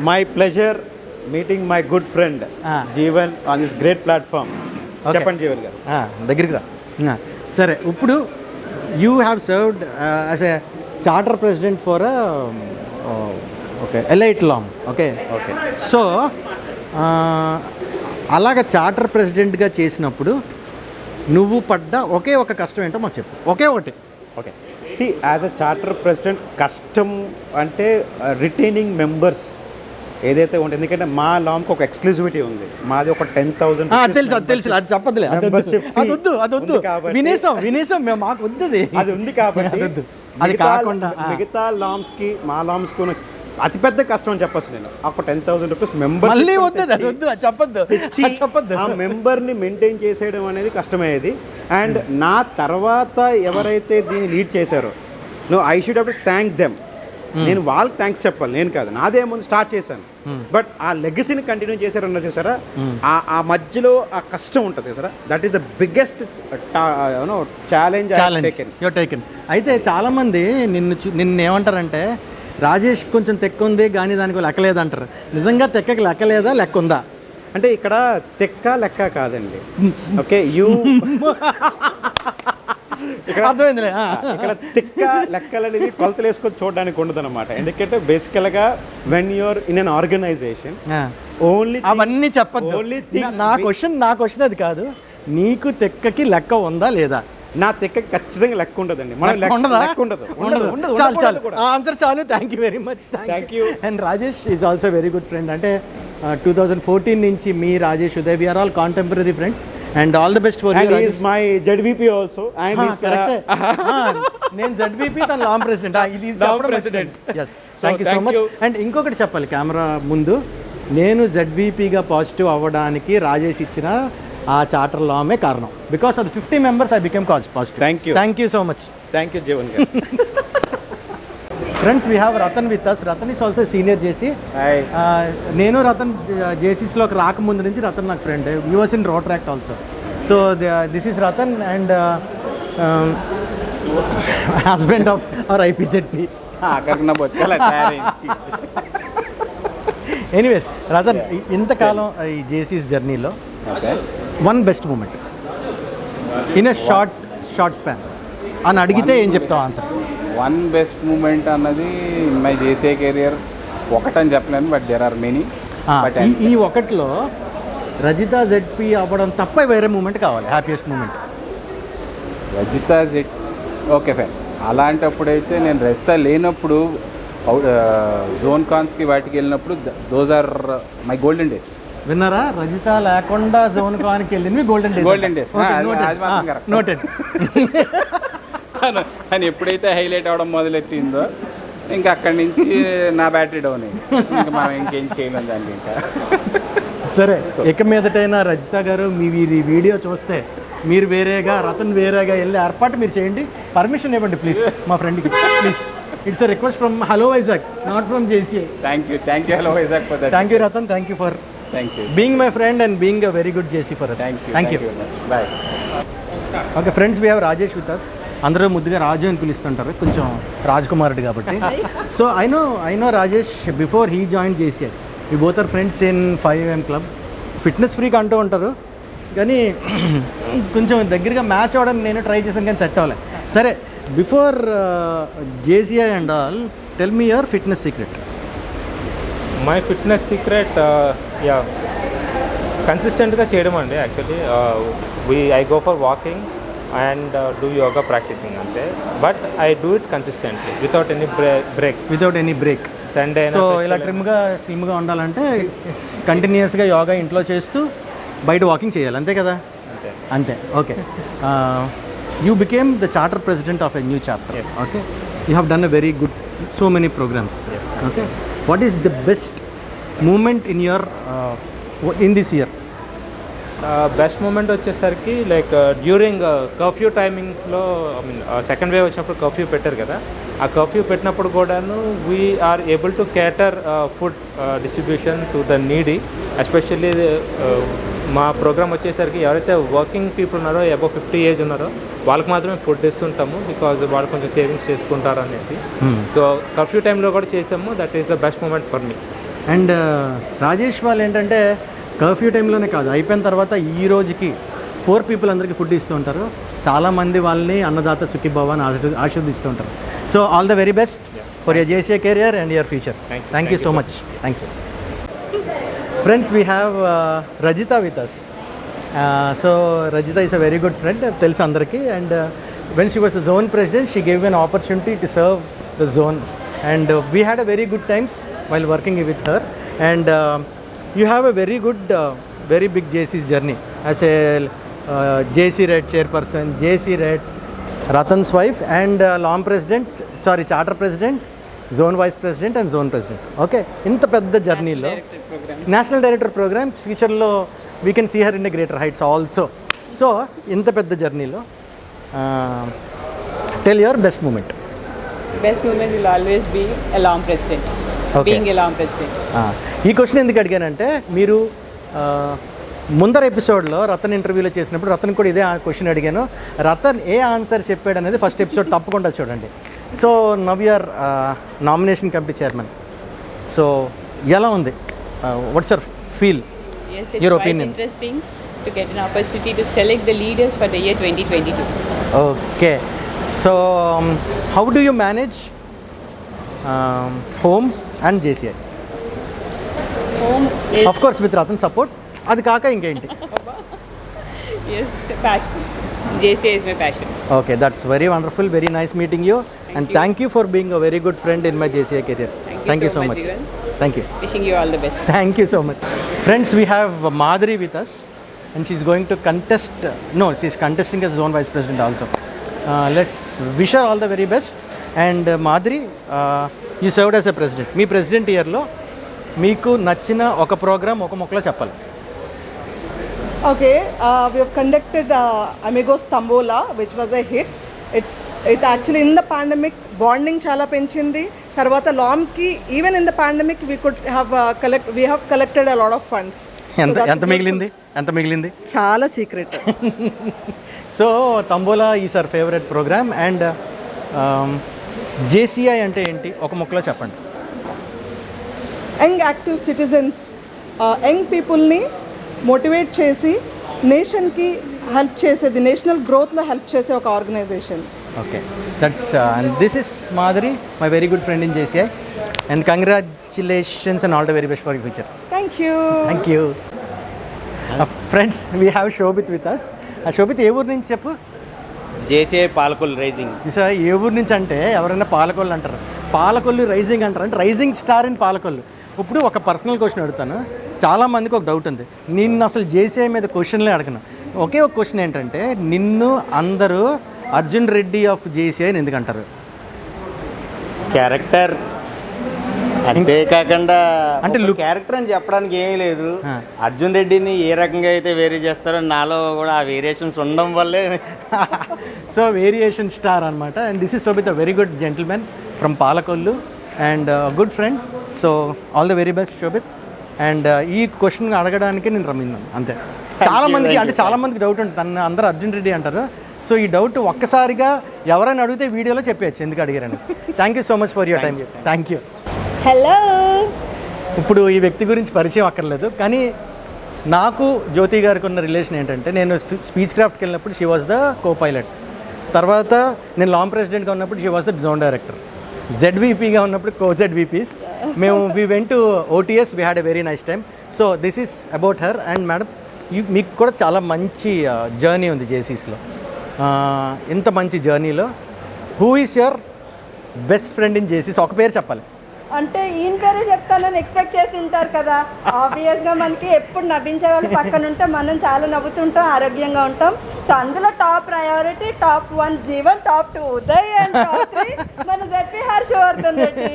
My pleasure meeting my good friend Jeevan on this great platform. చెప్పండి జీవన్ గారు. దగ్గరికి రా. సరే, ఇప్పుడు you have served as a charter president for okay elite LOM okay okay so అలాగ charter ప్రెసిడెంట్గా చేసినప్పుడు నువ్వు పడ్డ ఒకే ఒక కష్టం ఏంటో మాకు చెప్పు ఒకే ఒకటి okay C as a charter president కష్టం అంటే రిటైనింగ్ మెంబర్స్ ఏదైతే ఉంటుంది, ఎందుకంటే మా లాంకి ఒక ఎక్స్క్లూజివిటీ ఉంది, మాది ఒక 10,000 తెలుసు అది తెలుసు అది చెప్పదులే అది వద్దు వినేసాం మేము మాకు వద్దు అది ఉంది కాబట్టి అది కాకుండా మిగతా లామ్స్కి మా లామ్స్కి ఉన్న అతిపెద్ద కష్టం అని చెప్పొచ్చు నేను. ఒక 10,000 రూపీస్ మెంబర్ మళ్ళీ వద్దు చెప్పొద్దు ఆ మెంబర్ని మెయింటైన్ చేసేయడం అనేది కష్టమయ్యేది. అండ్ నా తర్వాత ఎవరైతే దీన్ని లీడ్ చేశారో I should have to thank them. నేను వాళ్ళకి థ్యాంక్స్ చెప్పాలి, నేను కాదు. నాదే ముందు స్టార్ట్ చేశాను, బట్ ఆ లెగసీని కంటిన్యూ చేశారన్న చూసారా, ఆ మధ్యలో ఆ కష్టం ఉంటుంది చూసారా, that is the biggest challenge your taken. అయితే చాలామంది నిన్ను ఏమంటారంటే రాజేష్ కొంచెం తెక్క ఉంది కానీ దానికి లెక్కలేదు అంటారు. నిజంగా తెక్కకి లెక్కలేదా లెక్క ఉందా అంటే ఇక్కడ తెక్క లెక్క కాదండి. ఓకే అర్థమైందిలే. ఇక్కడ తిక్క లెక్కలు అనేది కొలతలు వేసుకొని చూడడానికి ఉండదు అనమాట. ఎందుకంటే బేసికల్గా when you're in an organisation only అవన్నీ చెప్పద్దు. నా క్వశ్చన్ అది కాదు, నీకు తెక్కకి లెక్క ఉందా లేదా? నా తెక్క ఖచ్చితంగా లెక్క ఉండదండి. చాలు ఆన్సర్ చాలు. Thank you very much. Thank you. And Rajesh is also very good friend. అంటే 2014 నుంచి మీ Rajesh Uday we are all contemporary friends and all the best for you. He is my ZVP also. నేను ZVP తన లామ్ ప్రెసిడెంట్. ఇది president. Yes thank you so much. And ఇంకొకటి చెప్పాలి camera ముందు, నేను ZVPగా పాజిటివ్ అవ్వడానికి రాజేష్ ఇచ్చిన ఆ చార్టర్ లామే కారణం. Because of 50 members I became positive. Thank you so much. Thank you Jeevan గారు. Friends we have Ratan with us. Ratan is also senior JC. నేను రతన్ జేసీస్లోకి రాకముందు నుంచి రతన్ నాకు friend. You was in Rotaract also. So this is Ratan and husband of our IPZP. Anyways Ratan, ఇంతకాలం ఈ జేసీస్ జర్నీలో one best moment in a short span అని అడిగితే ఏం చెప్తావు ఆన్సర్? వన్ బెస్ట్ మూమెంట్ అన్నది మై జేసీఐ కెరియర్ ఒకటని చెప్పలేను, బట్ దేర్ ఆర్ మెనీ. ఈ ఒకటిలో రజిత ZP అవ్వడం తప్ప వేరే మూమెంట్ కావాలి, happiest moment. Rajitha okay fine. అలాంటప్పుడైతే నేను రజిత లేనప్పుడు జోన్ కాన్స్కి వాటికి వెళ్ళినప్పుడు those are my golden days. విన్నారా? రజిత లేకుండా జోన్ కాన్కి వెళ్ళింది గోల్డెన్ డేస్. నోటెడ్. కానీ ఎప్పుడైతే హైలైట్ అవ్వడం మొదలెట్టిందో ఇంకా అక్కడి నుంచి నా బ్యాటరీ డౌన్ అయింది. ఇంకా మనం ఇంకేం చేయలేం దానికి. ఇంకా సరే, ఇక మీదటైనా రజిత గారు మీ వీడియో చూస్తే మీరు వేరేగా రతన్ వేరేగా వెళ్ళి ఏర్పాటు మీరు చేయండి. పర్మిషన్ ఇవ్వండి ప్లీజ్ మా ఫ్రెండ్కి please. It's a request from hello Vizag, not from JCI. Thank you hello Vizag for that. Thank you Ratan. Thank you for being my friend and being a very good JC for us. Thank you. Bye. Okay friends, we have Rajesh with us. అందరూ ముద్దుగా రాజు అని పిలుస్తుంటారు, కొంచెం రాజ్కుమారుడు కాబట్టి. So I know Rajesh before he join JCI. ఈ both are friends in 5am club. Fitness freak అంటూ ఉంటారు కానీ కొంచెం దగ్గరగా మ్యాచ్ అవ్వడానికి నేను ట్రై చేశాను కానీ సెట్ అవ్వలే. సరే, before JCI and all tell me your fitness secret. My fitness secret కన్సిస్టెంట్గా చేయడం అండి. Actually I go for walking and do yoga practicing ante, but I do it consistently without any break. Sunday so ఇలా స్లిమ్గా ఉండాలంటే కంటిన్యూస్గా యోగా ఇంట్లో చేస్తూ బయట walking చేయాలి, అంతే కదా? అంతే. Okay, you became the charter president of a new chapter. Okay, you have done a very good so many programmes. Okay, what is the best moment in this year? Best moment వచ్చేసరికి like during curfew టైమింగ్స్లో, second wave వచ్చినప్పుడు curfew పెట్టారు కదా, ఆ curfew పెట్టినప్పుడు కూడాను we are able to cater food distribution to the needy. Especially మా programme వచ్చేసరికి ఎవరైతే వర్కింగ్ పీపుల్ ఉన్నారో, అబౌవ్ 50 ఏజ్ ఉన్నారో వాళ్ళకి మాత్రమే ఫుడ్ ఇస్తుంటాము, బికాజ్ వాళ్ళు కొంచెం సేవింగ్స్ చేసుకుంటారు అనేసి. సో కర్ఫ్యూ టైంలో కూడా చేసాము. That is the best moment for me. And Rajesh వాళ్ళు ఏంటంటే కర్ఫ్యూ టైంలోనే కాదు, అయిపోయిన తర్వాత ఈ రోజుకి 4 people అందరికీ ఫుడ్ ఇస్తూ ఉంటారు. చాలామంది వాళ్ళని అన్నదాత సుఖీభవ అని ఆశీర్దిస్తూ ఉంటారు. So all the very best for your JCI career and your future. Thank you so much. Thank you. Friends, we have Rajita with us. So Rajita is a very good friend, tells andarki, and when she was the zone president, she gave an opportunity to serve the zone, and we had a very good times while working with her. And you have a very good, very big JC's journey as a JC Red chairperson, JC Red, Ratan's wife, and LOM president, charter president, zone vice president and zone president. Okay, ఇంత పెద్ద జర్నీలో national director programmes ఫ్యూచర్లో we can see her in the greater heights also. So ఇంత పెద్ద జర్నీలో tell your best moment. Best moment will always be a LOM president. Okay. Being a LOM president. ఈ question ఎందుకు అడిగానంటే, మీరు ముందర ఎపిసోడ్లో రతన్ ఇంటర్వ్యూలో చేసినప్పుడు రతన్ కూడా ఇదే క్వశ్చన్ అడిగాను. రతన్ ఏ ఆన్సర్ చెప్పాడు అనేది ఫస్ట్ ఎపిసోడ్ తప్పకుండా చూడండి. So now you're nomination committee chairman. So ఎలా ఉంది? What's your feel, Yes, it's your quite opinion? interesting to get an opportunity to select the leaders for the year 2022. Okay, so how do you manage home and JCI? Home is, of course with Ratan support, అది కాక ఇంకేంటి? yes, passion. JCI is my passion. Okay, that's very wonderful, very nice meeting you, and thank you for being a very good friend in my JCI career. Thank you so much. Jigan. Thank you. Wishing you all the best. Thank you so much. Friends, we have Madhuri with us, and she's going to contest. No, she's contesting as zone vice president also. Let's wish her all the very best. And Madhuri, you served as a president. Me president ఇయర్లో మీకు నచ్చిన ఒక programme ఒక మొక్కలో చెప్పాలి. Okay, we have conducted Amigos Tambola, which was a hit. It actually in the pandemic bonding chala penchindi. Tarvata LOM ki even in the pandemic we could have we have collected a lot of funds. ఎంత మిగిలింది? Chala secret. So tambola is our favourite programme. And JCI అంటే ఏంటి ఒక మొక్కలో చెప్పండి. Young active citizens, young people ni motivate chesi nation ki help చేసేది, national గ్రోత్లో help చేసే ఒక organisation. Okay, that's and this is Madhuri, my very good friend in JCI, and congratulations and all the very best for your future. Thank you. Thank you. Friends, we have Shobit with us. Shobit, ఏ ఊరు నుంచి చెప్పు? JCI Palakollu rising. Sir, ఏ ఊరు నుంచి అంటే ఎవరైనా పాలకొల్లు అంటారు, పాలకొల్లు రైజింగ్ అంటారు, అంటే రైజింగ్ స్టార్ ఇన్ పాలకొల్లు. ఇప్పుడు ఒక పర్సనల్ క్వశ్చన్ అడుగుతాను, చాలామందికి ఒక డౌట్ ఉంది, నిన్ను అసలు JCI మీద క్వశ్చన్లే అడగను. ఒకే ఒక క్వశ్చన్ ఏంటంటే, నిన్ను అందరూ అర్జున్ రెడ్డి ఆఫ్ JCI అని ఎందుకంటారు? క్యారెక్టర్, అంతేకాకుండా అంటే క్యారెక్టర్ అని చెప్పడానికి ఏమీ లేదు. అర్జున్ రెడ్డిని ఏ రకంగా అయితే వేరీ చేస్తారో నాలో కూడా ఆ వేరియేషన్స్ ఉండడం వల్లే. సో వేరియేషన్ స్టార్ అనమాట. And this is Shobit, a very good gentleman from Palakollu and good friend. So all the very best Shobit. And ఈ క్వశ్చన్ అడగడానికి నేను రమ్మిన్నాను అంతే. చాలామందికి డౌట్ ఉంటుంది, తను అందరూ అర్జున్ రెడ్డి అంటారు. సో ఈ డౌట్ ఒక్కసారిగా ఎవరైనా అడిగితే వీడియోలో చెప్పేయచ్చు ఎందుకు అడిగారని. Thank you so much for your time. Thank you. Hello. ఇప్పుడు ఈ వ్యక్తి గురించి పరిచయం అక్కర్లేదు, కానీ నాకు జ్యోతి గారికి ఉన్న రిలేషన్ ఏంటంటే, నేను స్పీచ్ క్రాఫ్ట్కి వెళ్ళినప్పుడు she was the co pilot, తర్వాత నేను లాంగ్ ప్రెసిడెంట్గా ఉన్నప్పుడు she was the zone director, ZVPగా ఉన్నప్పుడు ZVPs. మేము we went to OTS, we had a very nice time. So this is about her. And madam, మీకు కూడా చాలా మంచి జర్నీ ఉంది JCSలో. ఇంత మంచి జర్నీలో who is your best friend in JCS? ఒక పేరు చెప్పాలి. అంటే ఈయన పేరే చెప్తానని ఎక్స్పెక్ట్ చేసి ఉంటారు కదా. ఆబ్వియస్గా మనకి ఎప్పుడు నవ్వించే వాళ్ళు పక్కన ఉంటే మనం చాలా నవ్వుతుంటాం, ఆరోగ్యంగా ఉంటాం. సో అందులో top priority, top 1 Jeevan, top 2 Uday, and top 3 మన ZP హర్షవర్ధన్ రెడ్డి.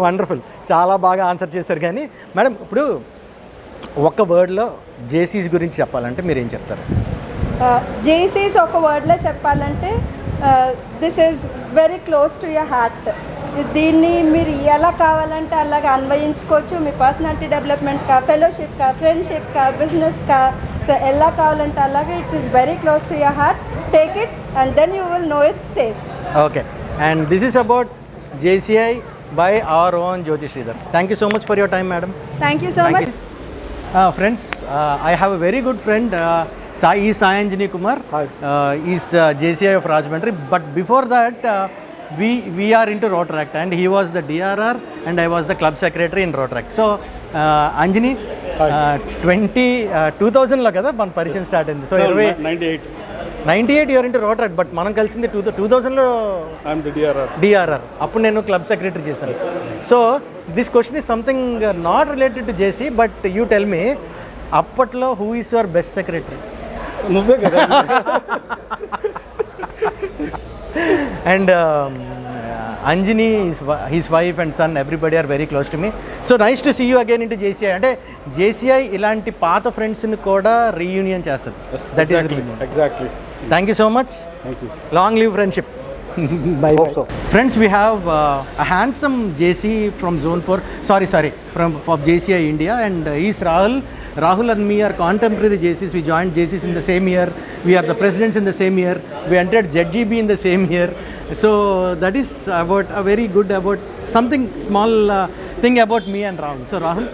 వండర్ఫుల్, చాలా బాగా ఆన్సర్ చేశారు. కానీ మేడం, ఇప్పుడు ఒక వర్డ్లో JCS గురించి చెప్పాలంటే మీరు ఏం చెప్తారు? JCS ఒక వర్డ్లో చెప్పాలంటే this is very close to your heart. దీన్ని మీరు ఎలా కావాలంటే అలాగా అన్వయించుకోవచ్చు. మీ పర్సనాలిటీ డెవలప్మెంట్ కా, ఫెలోషిప్ కా, ఫ్రెండ్షిప్ కా, బిజినెస్ కా, సో ఎలా కావాలంటే అలాగే it is very close to your heart. Take it and then you will know its taste. Okay, and this is about JCI by our own Jyoti Sridhar. Thank you so much for your time, madam. Thank you so much. Friends, I have a very good friend, Sai Anjani Kumar. He's JCI of Rajahmundry. But before that, we are into Rotaract, and he was the DRR and I was the club secretary in Rotaract. So Anjani, 2000లో కదా మన పరిచయం start అయింది. So 98 you are into Rotaract, but మనం కలిసింది 2000లో DRR. అప్పుడు నేను క్లబ్ సెక్రటరీ చేశాను. So this question is something not related to JC, but you tell me, అప్పట్లో who is your best secretary? నువ్వే కదా. And Anjani, his wife and son, everybody are very close to me. So nice to see you again into JCI. అంటే JCI ఇలాంటి పాత ఫ్రెండ్స్ని కూడా reunion చేస్తుంది. That is exactly. Thank you so much. Thank you. Long live friendship. Bye. Hope so. Friends, we have a handsome JC from Zone 4. Sorry, from JCI India, and he's Rahul. Rahul and me are contemporary JCs. We joined JCs in the same year. We are the presidents in the same year. We entered ZGB in the same year. So that is about a very good, about something small thing about me and Rahul. So Rahul,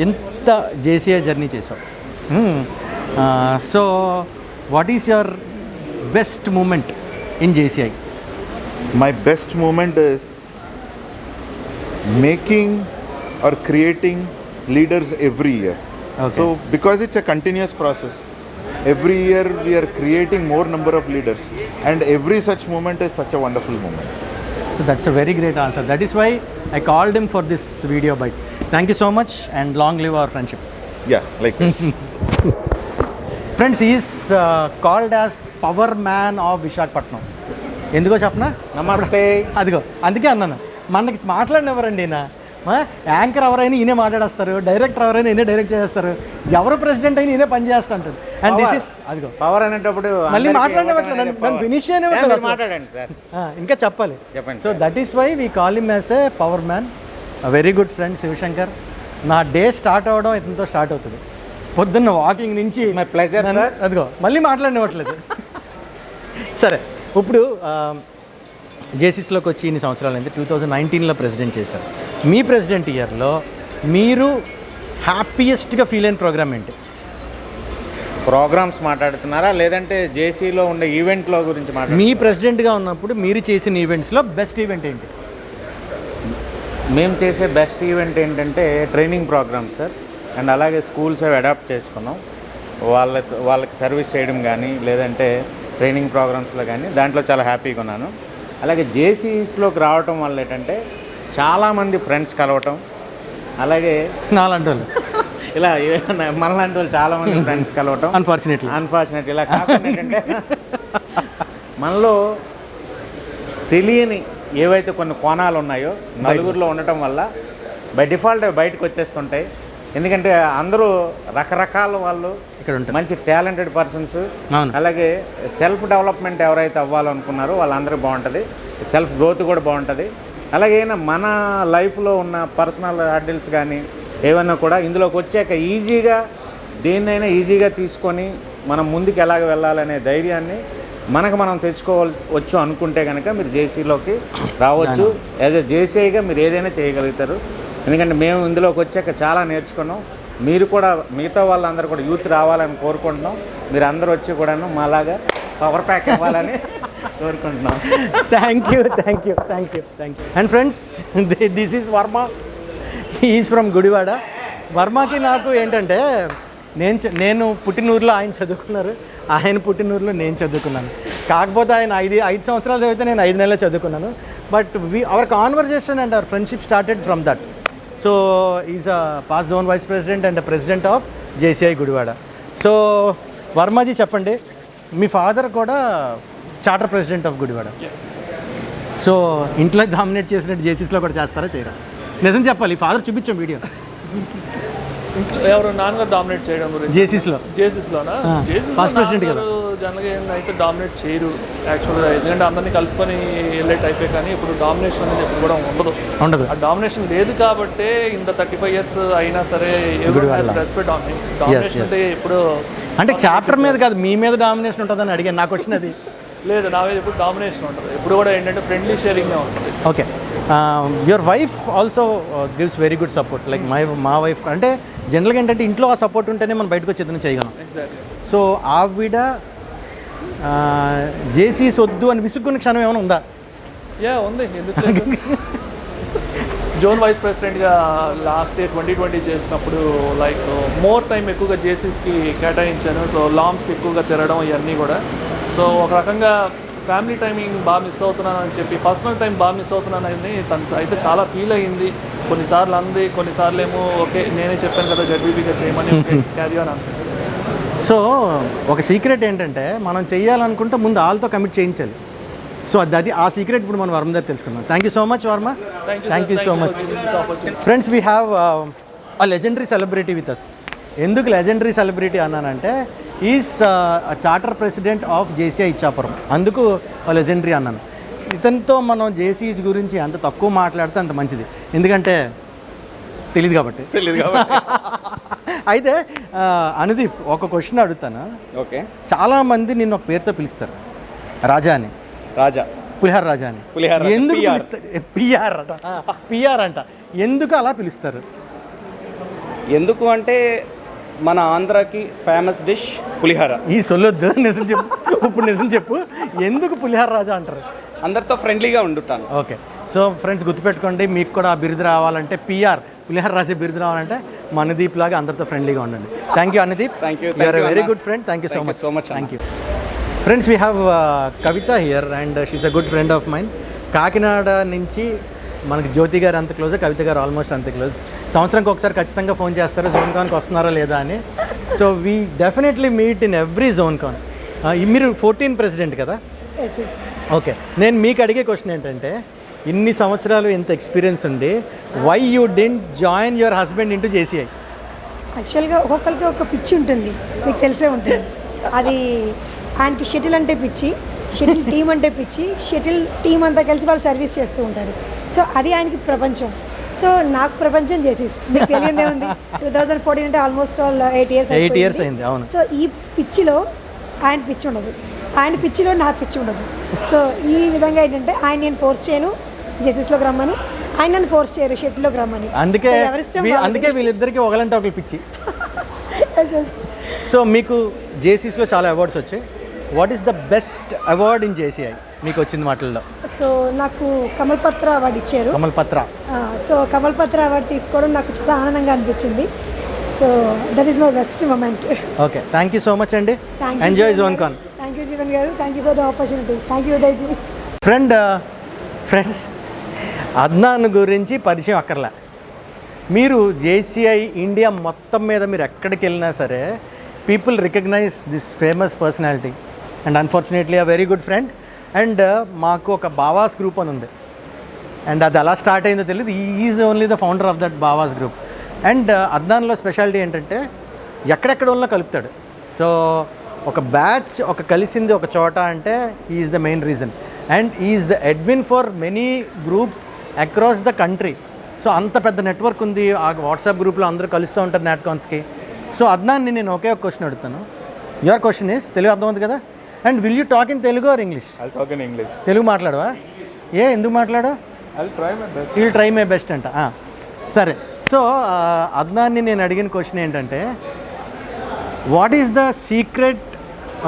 inta JCI journey chesav. So what is your best moment in JCI? My best moment is making or creating leaders every year. Okay. So because it's a continuous process, every year we are creating more number of leaders, and every such moment is such a wonderful moment. So that's a very great answer. That is why I called him for this video bite. Thank you so much, and long live our friendship. Yeah, like this. Friends, he is called as Power Man of Visakhapatnam. ఎందుకో చెప్పనా? నమస్తే. అదిగో అందుకే అన్నాను, మనకి మాట్లాడినవరండి ఈయన. Anchor ఎవరైనా ఈయనే మాట్లాడేస్తారు, డైరెక్టర్ ఎవరైనా ఈయనే డైరెక్ట్ చేస్తారు, ఎవరు ప్రెసిడెంట్ అయినా ఈయనే పని చేస్తా అంటాడు. అండ్ దిస్ ఇస్ అదిగో పవర్ అనేటప్పుడు మళ్ళీ మాట్లాడినట్లేదు, నన్ను ఫినిష్ చేయనివ్వట్లేదు. మాట్లాడండి సార్, ఇంకా చెప్పాలి. So that is why we call him as a power man. Very good friend Shivashankar. నా డే స్టార్ట్ అవ్వడం ఇతనితో స్టార్ట్ అవుతుంది. పొద్దున్న వాకింగ్ నుంచి అదిగో మళ్ళీ మాట్లాడినట్లేదు. సరే, ఇప్పుడు జేసీస్లోకి వచ్చి ఇన్ని సంవత్సరాలు అయింది. 2019లో ప్రెసిడెంట్ చేశారు. మీ ప్రెసిడెంట్ ఇయర్లో మీరు హ్యాపీయెస్ట్గా ఫీల్ అయిన ప్రోగ్రామ్ ఏంటి? ప్రోగ్రామ్స్ మాట్లాడుతున్నారా లేదంటే జేసీలో ఉండే ఈవెంట్లో గురించి మాట్లాడుతున్నారా? మీ ప్రెసిడెంట్గా ఉన్నప్పుడు మీరు చేసిన ఈవెంట్స్లో బెస్ట్ ఈవెంట్ ఏంటి? మేము చేసే బెస్ట్ ఈవెంట్ ఏంటంటే ట్రైనింగ్ ప్రోగ్రామ్స్ సార్. అండ్ అలాగే స్కూల్స్ అవి అడాప్ట్ చేసుకున్నాం. వాళ్ళకి సర్వీస్ చేయడం కానీ లేదంటే ట్రైనింగ్ ప్రోగ్రామ్స్లో కానీ దాంట్లో చాలా హ్యాపీగా ఉన్నాను. అలాగే జేసీస్లోకి రావటం వల్ల ఏంటంటే చాలామంది ఫ్రెండ్స్ కలవటం, అలాగే నాలాంటి వాళ్ళు ఇలా మనలాంటి వాళ్ళు చాలామంది ఫ్రెండ్స్ కలవటం. అన్ఫార్చునేట్లీ ఇలా కాకుండా ఏంటంటే మనలో తెలియని ఏవైతే కొన్ని కోణాలు ఉన్నాయో నలుగురిలో ఉండటం వల్ల బై డిఫాల్ట్ బయటకు వచ్చేస్తుంటాయి. ఎందుకంటే అందరూ రకరకాల వాళ్ళు, మంచి టాలెంటెడ్ పర్సన్స్, అలాగే సెల్ఫ్ డెవలప్మెంట్ ఎవరైతే అవ్వాలనుకున్నారో వాళ్ళందరికీ బాగుంటుంది, సెల్ఫ్ గ్రోత్ కూడా బాగుంటుంది. అలాగే మన లైఫ్లో ఉన్న పర్సనల్ హర్డిల్స్ కానీ ఏమైనా కూడా ఇందులోకి వచ్చాక ఈజీగా దేన్నైనా ఈజీగా తీసుకొని మనం ముందుకు ఎలాగ వెళ్ళాలనే ధైర్యాన్ని మనం తెచ్చుకోవచ్చు అనుకుంటే కనుక మీరు జేసీలోకి రావచ్చు. యాజ్ ఎ జేసీగా మీరు ఏదైనా చేయగలుగుతారు. ఎందుకంటే మేము ఇందులోకి వచ్చాక చాలా నేర్చుకున్నాం. మీరు కూడా మిగతా వాళ్ళందరూ కూడా యూత్ రావాలని కోరుకుంటున్నాం. మీరు అందరూ వచ్చి కూడాను మాలాగా పవర్ ప్యాక్ ఇవ్వాలని కోరుకుంటున్నాం. Thank you. And friends, this is Varma. Is from Gudivada. వర్మకి నాకు ఏంటంటే నేను పుట్టినూరులో ఆయన చదువుకున్నారు, ఆయన పుట్టినూరులో నేను చదువుకున్నాను. కాకపోతే ఆయన ఐదు సంవత్సరాలు చదివితే నేను 5 నెలలు చదువుకున్నాను. But our conversation and our friendship started from that. So is a past zone vice president and president of JCI Gudivada. So Varmaji చెప్పండి, మీ ఫాదర్ కూడా charter president of Gudivada. So ఇంట్లో డామినేట్ చేసినట్టు జేసీస్లో కూడా చేస్తారా చేయరా? నిజం చెప్పాలి, ఫాదర్ చూపించాం వీడియో. ఎవరు నాన్నగారు డామినేట్ చేయడం గురించి జేసీస్లోనా? ఫస్ట్ ప్రెసిడెంట్ కదా. జనరల్గా అయితే డామినేట్ చేయరు యాక్చువల్గా, ఎందుకంటే అందరినీ కలుపుకొని వెళ్ళే టైపే. కానీ ఇప్పుడు డామినేషన్ అనేది ఎప్పుడు కూడా ఉండదు. ఆ డామినేషన్ లేదు కాబట్టే ఇంత 35 years అయినా సరే రెస్పెక్ట్ డామినేషన్ అంటే ఇప్పుడు అంటే చాప్టర్ మీద కాదు, మీ మీద డామినేషన్ ఉంటుందని అడిగాను. నాకు వచ్చినది లేదు, నా మీద ఎప్పుడు డామినేషన్ ఉంటుంది. ఎప్పుడు కూడా ఏంటంటే ఫ్రెండ్లీ షేరింగ్గా ఉంటుంది. Okay, your wife also gives very good support. Like మా వైఫ్ అంటే జనరల్గా ఏంటంటే ఇంట్లో ఆ సపోర్ట్ ఉంటేనే మనం బయటకు వచ్చి ఏదైనా చేయగలం. సో ఆవిడ జేసీస్ వద్దు అని విసుక్కున్న క్షణం ఏమైనా ఉందా? యా ఉంది, ఎందుకు లేదు. జోన్ వైస్ ప్రెసిడెంట్గా లాస్ట్ ఇయర్ 2020 చేసినప్పుడు లైక్ మోర్ టైం ఎక్కువగా జేసీస్కి కేటాయించాను. సో లాంగ్స్కి ఎక్కువగా తిరగడం ఇవన్నీ కూడా. సో ఒక రకంగా ఫ్యామిలీ టైమింగ్ బాగా మిస్ అవుతున్నాను అని చెప్పి, పర్సనల్ టైం బాగా మిస్ అవుతున్నాను అని తను అయితే చాలా ఫీల్ అయ్యింది. కొన్నిసార్లు అంది, కొన్నిసార్లు ఏమో ఓకే నేనే చెప్పాను కదా జడ్బీబీగా చేయమని క్యారీ ఆన్ అంటుంది. సో ఒక సీక్రెట్ ఏంటంటే మనం చేయాలనుకుంటే ముందు వాళ్ళతో కమిట్ చేయించాలి. సో అది ఆ సీక్రెట్ ఇప్పుడు మనం వర్మ దగ్గర తెలుసుకుందాం. Thank you so much Varma. Thank you so much. Friends, we have a legendary celebrity with us. ఎందుకు లెజెండరీ సెలబ్రిటీ అన్నానంటే is charter president of JCI Ichchapuram, అందుకు లెజెండరీ అన్నాను. ఇతనితో మనం జేసీ గురించి అంత తక్కువ మాట్లాడితే అంత మంచిది, ఎందుకంటే తెలియదు కాబట్టి. అయితే అనుదీప్, ఒక క్వశ్చన్ అడుగుతాను. ఓకే. చాలామంది నిన్ను ఒక పేరుతో పిలుస్తారు, రాజా అని. రాజా, పులిహార రాజా అని. ఎందుకు పిలుస్తారు? పిఆర్ అంట. ఎందుకు అలా పిలుస్తారు? ఎందుకు అంటే మన ఆంధ్రాకి ఫేమస్ డిష్ పులిహార. ఈ సొల్లొద్దు, నిజం చెప్పు. ఇప్పుడు నిజం చెప్పు, ఎందుకు పులిహార రాజా అంటారు? అందరితో ఫ్రెండ్లీగా ఉండుతాను. ఓకే. సో ఫ్రెండ్స్, గుర్తుపెట్టుకోండి, మీకు కూడా ఆ బిరుదు రావాలంటే పిఆర్ పులిహార రాజే బిరుదు రావాలంటే మా అనుదీప్ లాగా అందరితో ఫ్రెండ్లీగా ఉండండి. Thank you Anudeep. Thank you. Are very good friend. Thank you so much. Thank you. Friends, we have Kavitha here and she is a good friend of mine. Kakinada నుంచి మనకి జ్యోతి గారు అంత క్లోజ్, కవిత గారు ఆల్మోస్ట్ అంత క్లోజ్. సంవత్సరానికి ఒకసారి ఖచ్చితంగా ఫోన్ చేస్తారు జోన్ కాన్కి వస్తున్నారా లేదా అని. So we definitely meet in every zone con. మీరు 14 ప్రెసిడెంట్ కదా? ఓకే. నేను మీకు అడిగే క్వశ్చన్ ఏంటంటే, ఇన్ని సంవత్సరాలు ఎంత ఎక్స్పీరియన్స్ ఉంది, why you didn't join your husband into JCI? యాక్చువల్గా ఒక్కొక్కరికి ఒక పిచ్చి ఉంటుంది, మీకు తెలిసే ఉంటుంది. అది ఆయనకి షటిల్ అంటే పిచ్చి, షటిల్ టీం అంటే పిచ్చి, షటిల్ టీం అంతా కలిసి వాళ్ళు సర్వీస్ చేస్తూ ఉంటారు. సో అది ఆయనకి ప్రపంచం. సో నాకు ప్రపంచం చేసేసి మీకు తెలియదే ఉంది. 2014 అంటే ఆల్మోస్ట్ ఆల్ 8 ఇయర్స్ అయింది. అవును. సో ఈ పిచ్చిలో ఆయన పిచ్చి ఉండదు, ఆయన పిచ్చిలో నాకు పిచ్చి ఉండదు. సో ఈ విధంగా ఏంటంటే ఆయన నేను ఫోర్స్ చేయను జేసీస్లోకి రమ్మని, ఆయన నన్ను ఫోర్స్ చేయరు షటిల్లోకి రమ్మని. అందుకే వీళ్ళిద్దరికి ఒకలంటే ఒకరు పిచ్చి. సో మీకు జేసీస్లో చాలా అవార్డ్స్ వచ్చాయి. What is the best award in JCI మీకు వచ్చింది మాటల్లో? సో నాకు కమల్ పత్ర అవార్డు ఇచ్చారు. కమల్ పత్ర. సో కమల్ పత్ర అవార్డు తీసుకోవడం నాకు చాలా ఆనందంగా అనిపించింది. So that is my best moment. Okay, thank you so much అండి. Enjoy zone con. Thank you Jeevan గారు. Thank you for the opportunity. Thank you Udayji. Friends, Adnan గురించి పరిచయం అక్కర్లే. మీరు జేసీఐ ఇండియా మొత్తం మీద మీరు ఎక్కడికి వెళ్ళినా సరే people recognise this famous personality and unfortunately a very good friend. అండ్ మాకు ఒక బావాస్ గ్రూప్ అని ఉంది, అండ్ అది ఎలా స్టార్ట్ అయిందో తెలియదు. Is only the founder of that Bawas group. And అద్నాన్లో స్పెషాలిటీ ఏంటంటే ఎక్కడెక్కడ ఉన్న కలుపుతాడు. సో ఒక బ్యాచ్ ఒక కలిసింది ఒక చోట అంటే is the main reason. And is the admin for many groups across the country. So అంత పెద్ద నెట్వర్క్ ఉంది. ఆ వాట్సాప్ గ్రూప్లో అందరూ కలుస్తూ ఉంటారు నాట్కాన్స్కి. సో అద్నాన్ని నేను ఒకే ఒక క్వశ్చన్ అడుగుతాను. యువర్ క్వశ్చన్ ఈస్, తెలుగు అర్థమవుతుంది కదా? And will you talk in Telugu or English? I'll talk in English. Telugu మాట్లాడవా? ఎందుకు మాట్లాడు? I'll try my best. Will try my best అంట. సరే. సో అద్నాన్ని నేను అడిగిన క్వశ్చన్ ఏంటంటే, what is the secret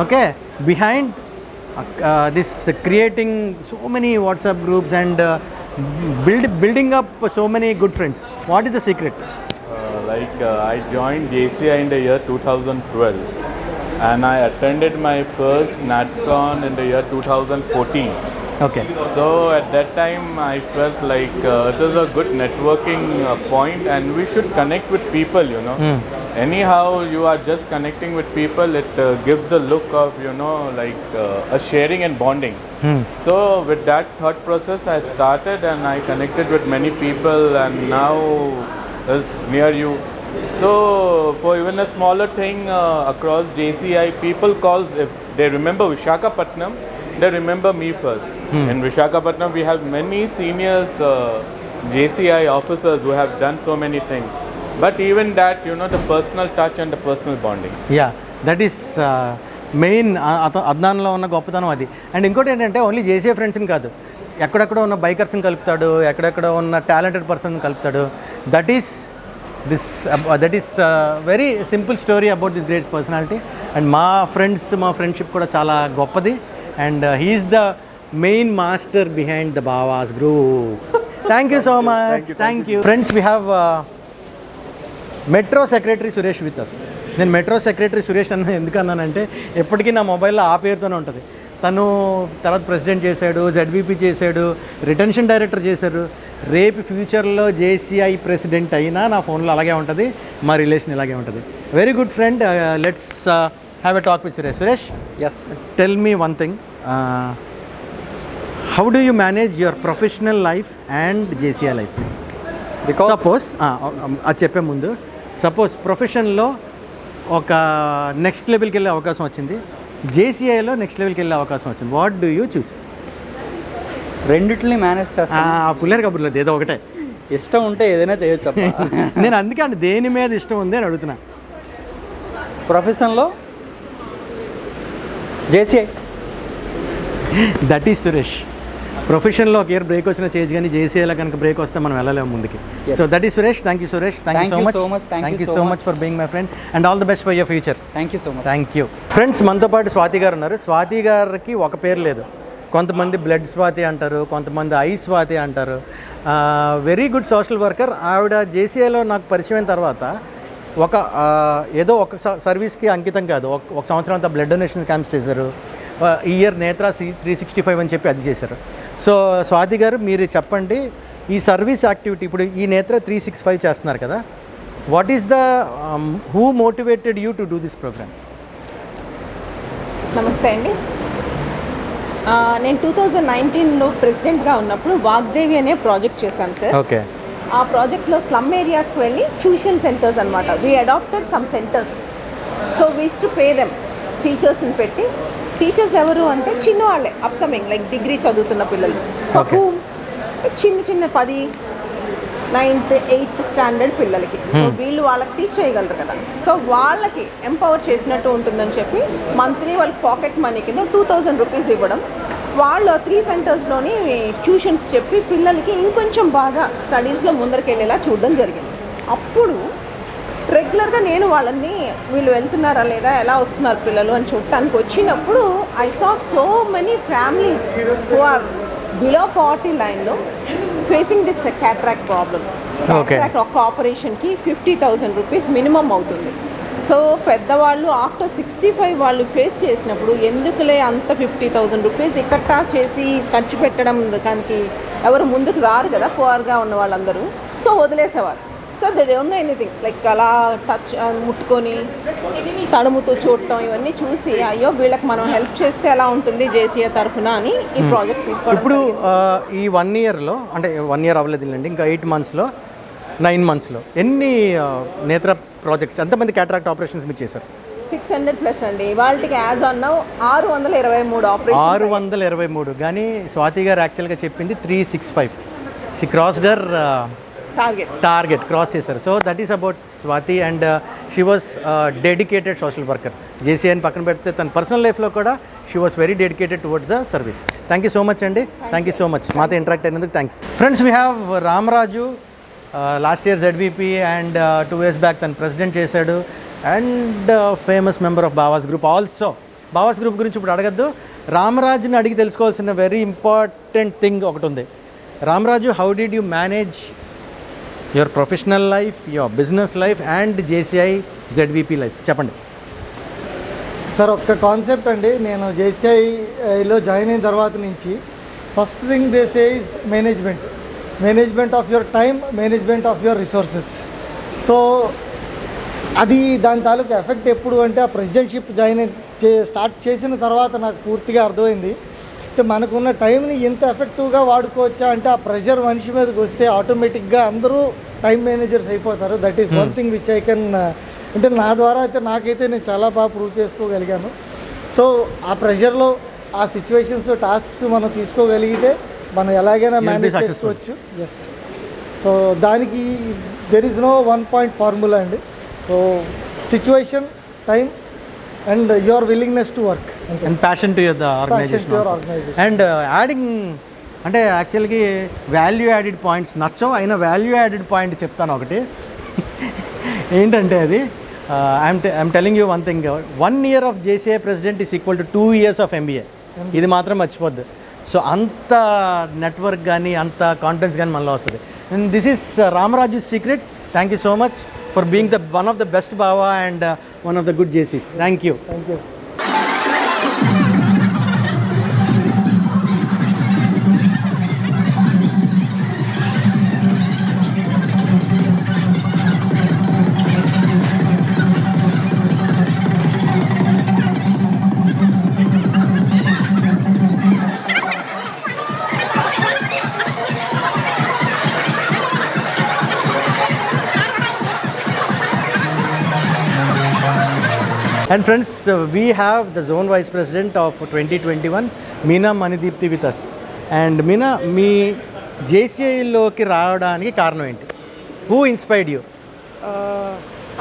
okay behind this creating so many WhatsApp groups and building up so many good friends? What is the secret? I joined JCI in the year 2012 and I attended my first NatCon in the year 2014. Okay. So at that time I felt like it was a good networking point and we should connect with people, you know. Anyhow you are just connecting with people, it gives the look of, you know, like a sharing and bonding. So with that thought process I started and I connected with many people and now is near you. So for even a smaller thing across JCI, people call, if they remember Visakhapatnam, they remember me first. In Visakhapatnam we have many seniors JCI officers who have done so many things. But even that, you know, the personal touch and the personal bonding. Yeah, that is main అద్నాన్లో ఉన్న గొప్పతనం అది. And ఇంకోటి ఏంటంటే only JCI ఫ్రెండ్స్ని కాదు, ఎక్కడెక్కడ ఉన్న బైకర్స్ని కలుపుతాడు, ఎక్కడెక్కడ ఉన్న టాలెంటెడ్ పర్సన్ కలుపుతాడు. That is very simple story about this great personality. And మా ఫ్రెండ్షిప్ కూడా చాలా గొప్పది. And he is the main master behind the Bawas group. Thank you so much. Thank you friends. We have metro secretary Suresh with us. నేను metro secretary Suresh అన్న ఎందుకు అన్నానంటే ఎప్పటికీ నా మొబైల్లో ఆ పేరుతోనే ఉంటుంది. తను తర్వాత ప్రెసిడెంట్ చేశాడు, జెడ్వీపీ చేశాడు, రిటెన్షన్ డైరెక్టర్ చేశారు. రేపు ఫ్యూచర్లో జేసీఐ ప్రెసిడెంట్ అయినా నా ఫోన్లో అలాగే ఉంటుంది, మా రిలేషన్ ఇలాగే ఉంటుంది. Very good friend. Let's have a talk with Suresh. Suresh, yes, tell me one thing. How do you manage your professional life and JCI life? Suppose అది చెప్పే ముందు, సపోజ్ ప్రొఫెషన్లో ఒక నెక్స్ట్ లెవెల్కి వెళ్ళే అవకాశం వచ్చింది, జేసీఐలో నెక్స్ట్ లెవెల్కి వెళ్ళే అవకాశం వచ్చింది. What do you choose? రెండిట్లని మేనేజ్ చేస్తాను. పుల్లేరు కబుర్లేదు, ఏదో ఒకటే. ఇష్టం ఉంటే ఏదైనా చేయొచ్చు. నేను అందుకే అండి దేని మీద ఇష్టం ఉంది అని అడుగుతున్నా. ప్రొఫెషన్లో జేసీఐ. That is Suresh. ప్రొఫెషన్లో ఒక ఇయర్ బ్రేక్ వచ్చిన చేంజ్, కానీ జేసీఐలో కనుక బ్రేక్ వస్తే మనం వెళ్ళలేము ముందుకి. So that is Suresh. Thank you Suresh. Thank you so much. Thank you so much for being my friend and all the best for your future. Thank you so much. Thank you friends. మనతో పాటు స్వాతి గారు ఉన్నారు. స్వాతి గారికి ఒక పేరు లేదు. కొంతమంది blood Swathi అంటారు, కొంతమంది ఐ స్వాతి అంటారు. Very good social worker. ఆవిడ జేసీఐలో నాకు పరిచయం అయిన తర్వాత ఒక ఏదో ఒక సర్వీస్కి అంకితం కాదు, ఒక సంవత్సరం అంతా బ్లడ్ డొనేషన్ క్యాంప్స్ చేశారు. ఈ ఇయర్ నేత్రా 365 అని చెప్పి అది చేశారు. సో స్వాతి గారు, మీరు చెప్పండి, ఈ సర్వీస్ యాక్టివిటీ ఇప్పుడు ఈ నేత్ర 365 చేస్తున్నారు కదా, what is the who motivated you to do this programme? నమస్తే అండి. నేను 2019లో ప్రెసిడెంట్గా ఉన్నప్పుడు వాగ్దేవి అనే ప్రాజెక్ట్ చేశాం సార్. ఓకే. ఆ ప్రాజెక్ట్లో స్లమ్ ఏరియాస్కి వెళ్ళి ట్యూషన్ సెంటర్స్ అనమాట. We adopted some centres. So we used to pay them, టీచర్స్ని పెట్టి. టీచర్స్ ఎవరు అంటే చిన్న వాళ్ళే, అప్కమింగ్ లైక్ డిగ్రీ చదువుతున్న పిల్లలు, చిన్న 10, 9th, 8th స్టాండర్డ్ పిల్లలకి. సో వీళ్ళు వాళ్ళకి టీచ్ చేయగలరు కదా, సో వాళ్ళకి ఎంపవర్ చేసినట్టు ఉంటుందని చెప్పి మంత్లీ వాళ్ళకి పాకెట్ మనీ కింద 2000 రూపీస్ ఇవ్వడం. వాళ్ళు 3 సెంటర్స్లోని ట్యూషన్స్ చెప్పి పిల్లలకి ఇంకొంచెం బాగా స్టడీస్లో ముందరికెళ్ళేలా చూడడం జరిగింది. అప్పుడు రెగ్యులర్గా నేను వాళ్ళని వీళ్ళు వెళ్తున్నారా లేదా, ఎలా వస్తున్నారు పిల్లలు అని చూడటానికి వచ్చినప్పుడు I saw so many families who are below poverty లైన్లో facing this cataract problem. Cataract ఒక్క ఆపరేషన్కి 50,000 రూపీస్ మినిమం అవుతుంది. సో పెద్దవాళ్ళు ఆఫ్టర్ 65 వాళ్ళు ఫేస్ చేసినప్పుడు ఎందుకులే అంత 50,000 రూపీస్ ఇక్కట్టా చేసి ఖర్చు పెట్టడం, దానికి ఎవరు ముందుకు రారు కదా పువర్గా ఉన్న వాళ్ళందరూ. సో వదిలేసేవారు. So they don't know anything, like అలా టచ్ ముట్టుకొని తడుముతూ చూడటం ఇవన్నీ చూసి అయ్యో వీళ్ళకి మనం హెల్ప్ చేస్తే ఎలా ఉంటుంది జేసీఐ తరఫున అని ఈ ప్రాజెక్ట్ తీసుకోవడం. ఇప్పుడు ఈ 1 ఇయర్లో, అంటే 1 ఇయర్ అవ్వలేదు అండి, ఇంకా 8 మంత్స్లో 9 మంత్స్లో ఎన్ని నేత్ర ప్రాజెక్ట్స్, ఎంతమంది క్యాటరాక్ట్ ఆపరేషన్స్ మీరు చేశారు? 600+ అండి. వాళ్ళకి యాజ్ ఆన్ నౌ 623 ఆపరేషన్. 623. కానీ స్వాతి గారు యాక్చువల్గా చెప్పింది 365. She crossed her target cross చేశారు. So that is about Swathi and she was dedicated social worker. జేసీఐని పక్కన పెడితే తన పర్సనల్ లైఫ్లో కూడా she was very dedicated towards the service. Thank you so much అండి. థ్యాంక్ యూ సో మచ్ మాతో interact అయినందుకు thanks. Friends, we have Ramaraju. Last year ZVP and 2 years back తను ప్రెసిడెంట్ చేశాడు and famous member of Bawas group also. బావాస్ group గురించి ఇప్పుడు అడగద్దు, రామరాజుని అడిగి తెలుసుకోవాల్సిన వెరీ ఇంపార్టెంట్ థింగ్ ఒకటి ఉంది. Ramaraju, how did you manage your professional life, your business life and JCI ZVP life? చెప్పండి సార్. ఒక్క కాన్సెప్ట్ అండి, నేను జేసీఐలో జాయిన్ అయిన తర్వాత నుంచి first thing they say is management of your time, management of your resources. So అది దాని తాలూకు ఎఫెక్ట్ ఎప్పుడు అంటే ఆ ప్రెసిడెంట్షిప్ స్టార్ట్ చేసిన తర్వాత నాకు పూర్తిగా అర్థమైంది. అంటే మనకున్న టైంని ఎంత ఎఫెక్టివ్గా వాడుకోవచ్చా అంటే ఆ ప్రెషర్ మనిషి మీదకి వస్తే ఆటోమేటిక్గా అందరూ టైం మేనేజర్స్ అయిపోతారు. That is one thing which I can, అంటే నా ద్వారా అయితే నాకైతే నేను చాలా బాగా ప్రూవ్ చేసుకోగలిగాను. సో ఆ ప్రెషర్లో ఆ సిచ్యువేషన్స్, టాస్క్స్ మనం తీసుకోగలిగితే మనం ఎలాగైనా మేనేజ్ చేసుకోవచ్చు. ఎస్. సో దానికి there is no 1 point formula అండి. So situation, time and your willingness to work and passion to the organisation and adding. అంటే యాక్చువల్గా వాల్యూ యాడెడ్ పాయింట్స్ నచ్చవు, అయినా వాల్యూ యాడెడ్ పాయింట్ చెప్తాను ఒకటి. ఏంటంటే అది I'm telling you one thing, 1 year of JCI president is equal to 2 years of MBA. ఇది మాత్రం మర్చిపోద్దు. సో అంత నెట్వర్క్ కానీ అంత కాన్ఫిడెన్స్ కానీ మనలో వస్తుంది. And this is Ramaraju secret. Thank you so much for being the one of the best Bawa and one of the good JC. Thank you. And friends, we have the Zone Vice President of 2021, Meena Manidipti with us. And Meena, మీ జేసీఐలోకి రావడానికి కారణం ఏంటి? Who inspired you?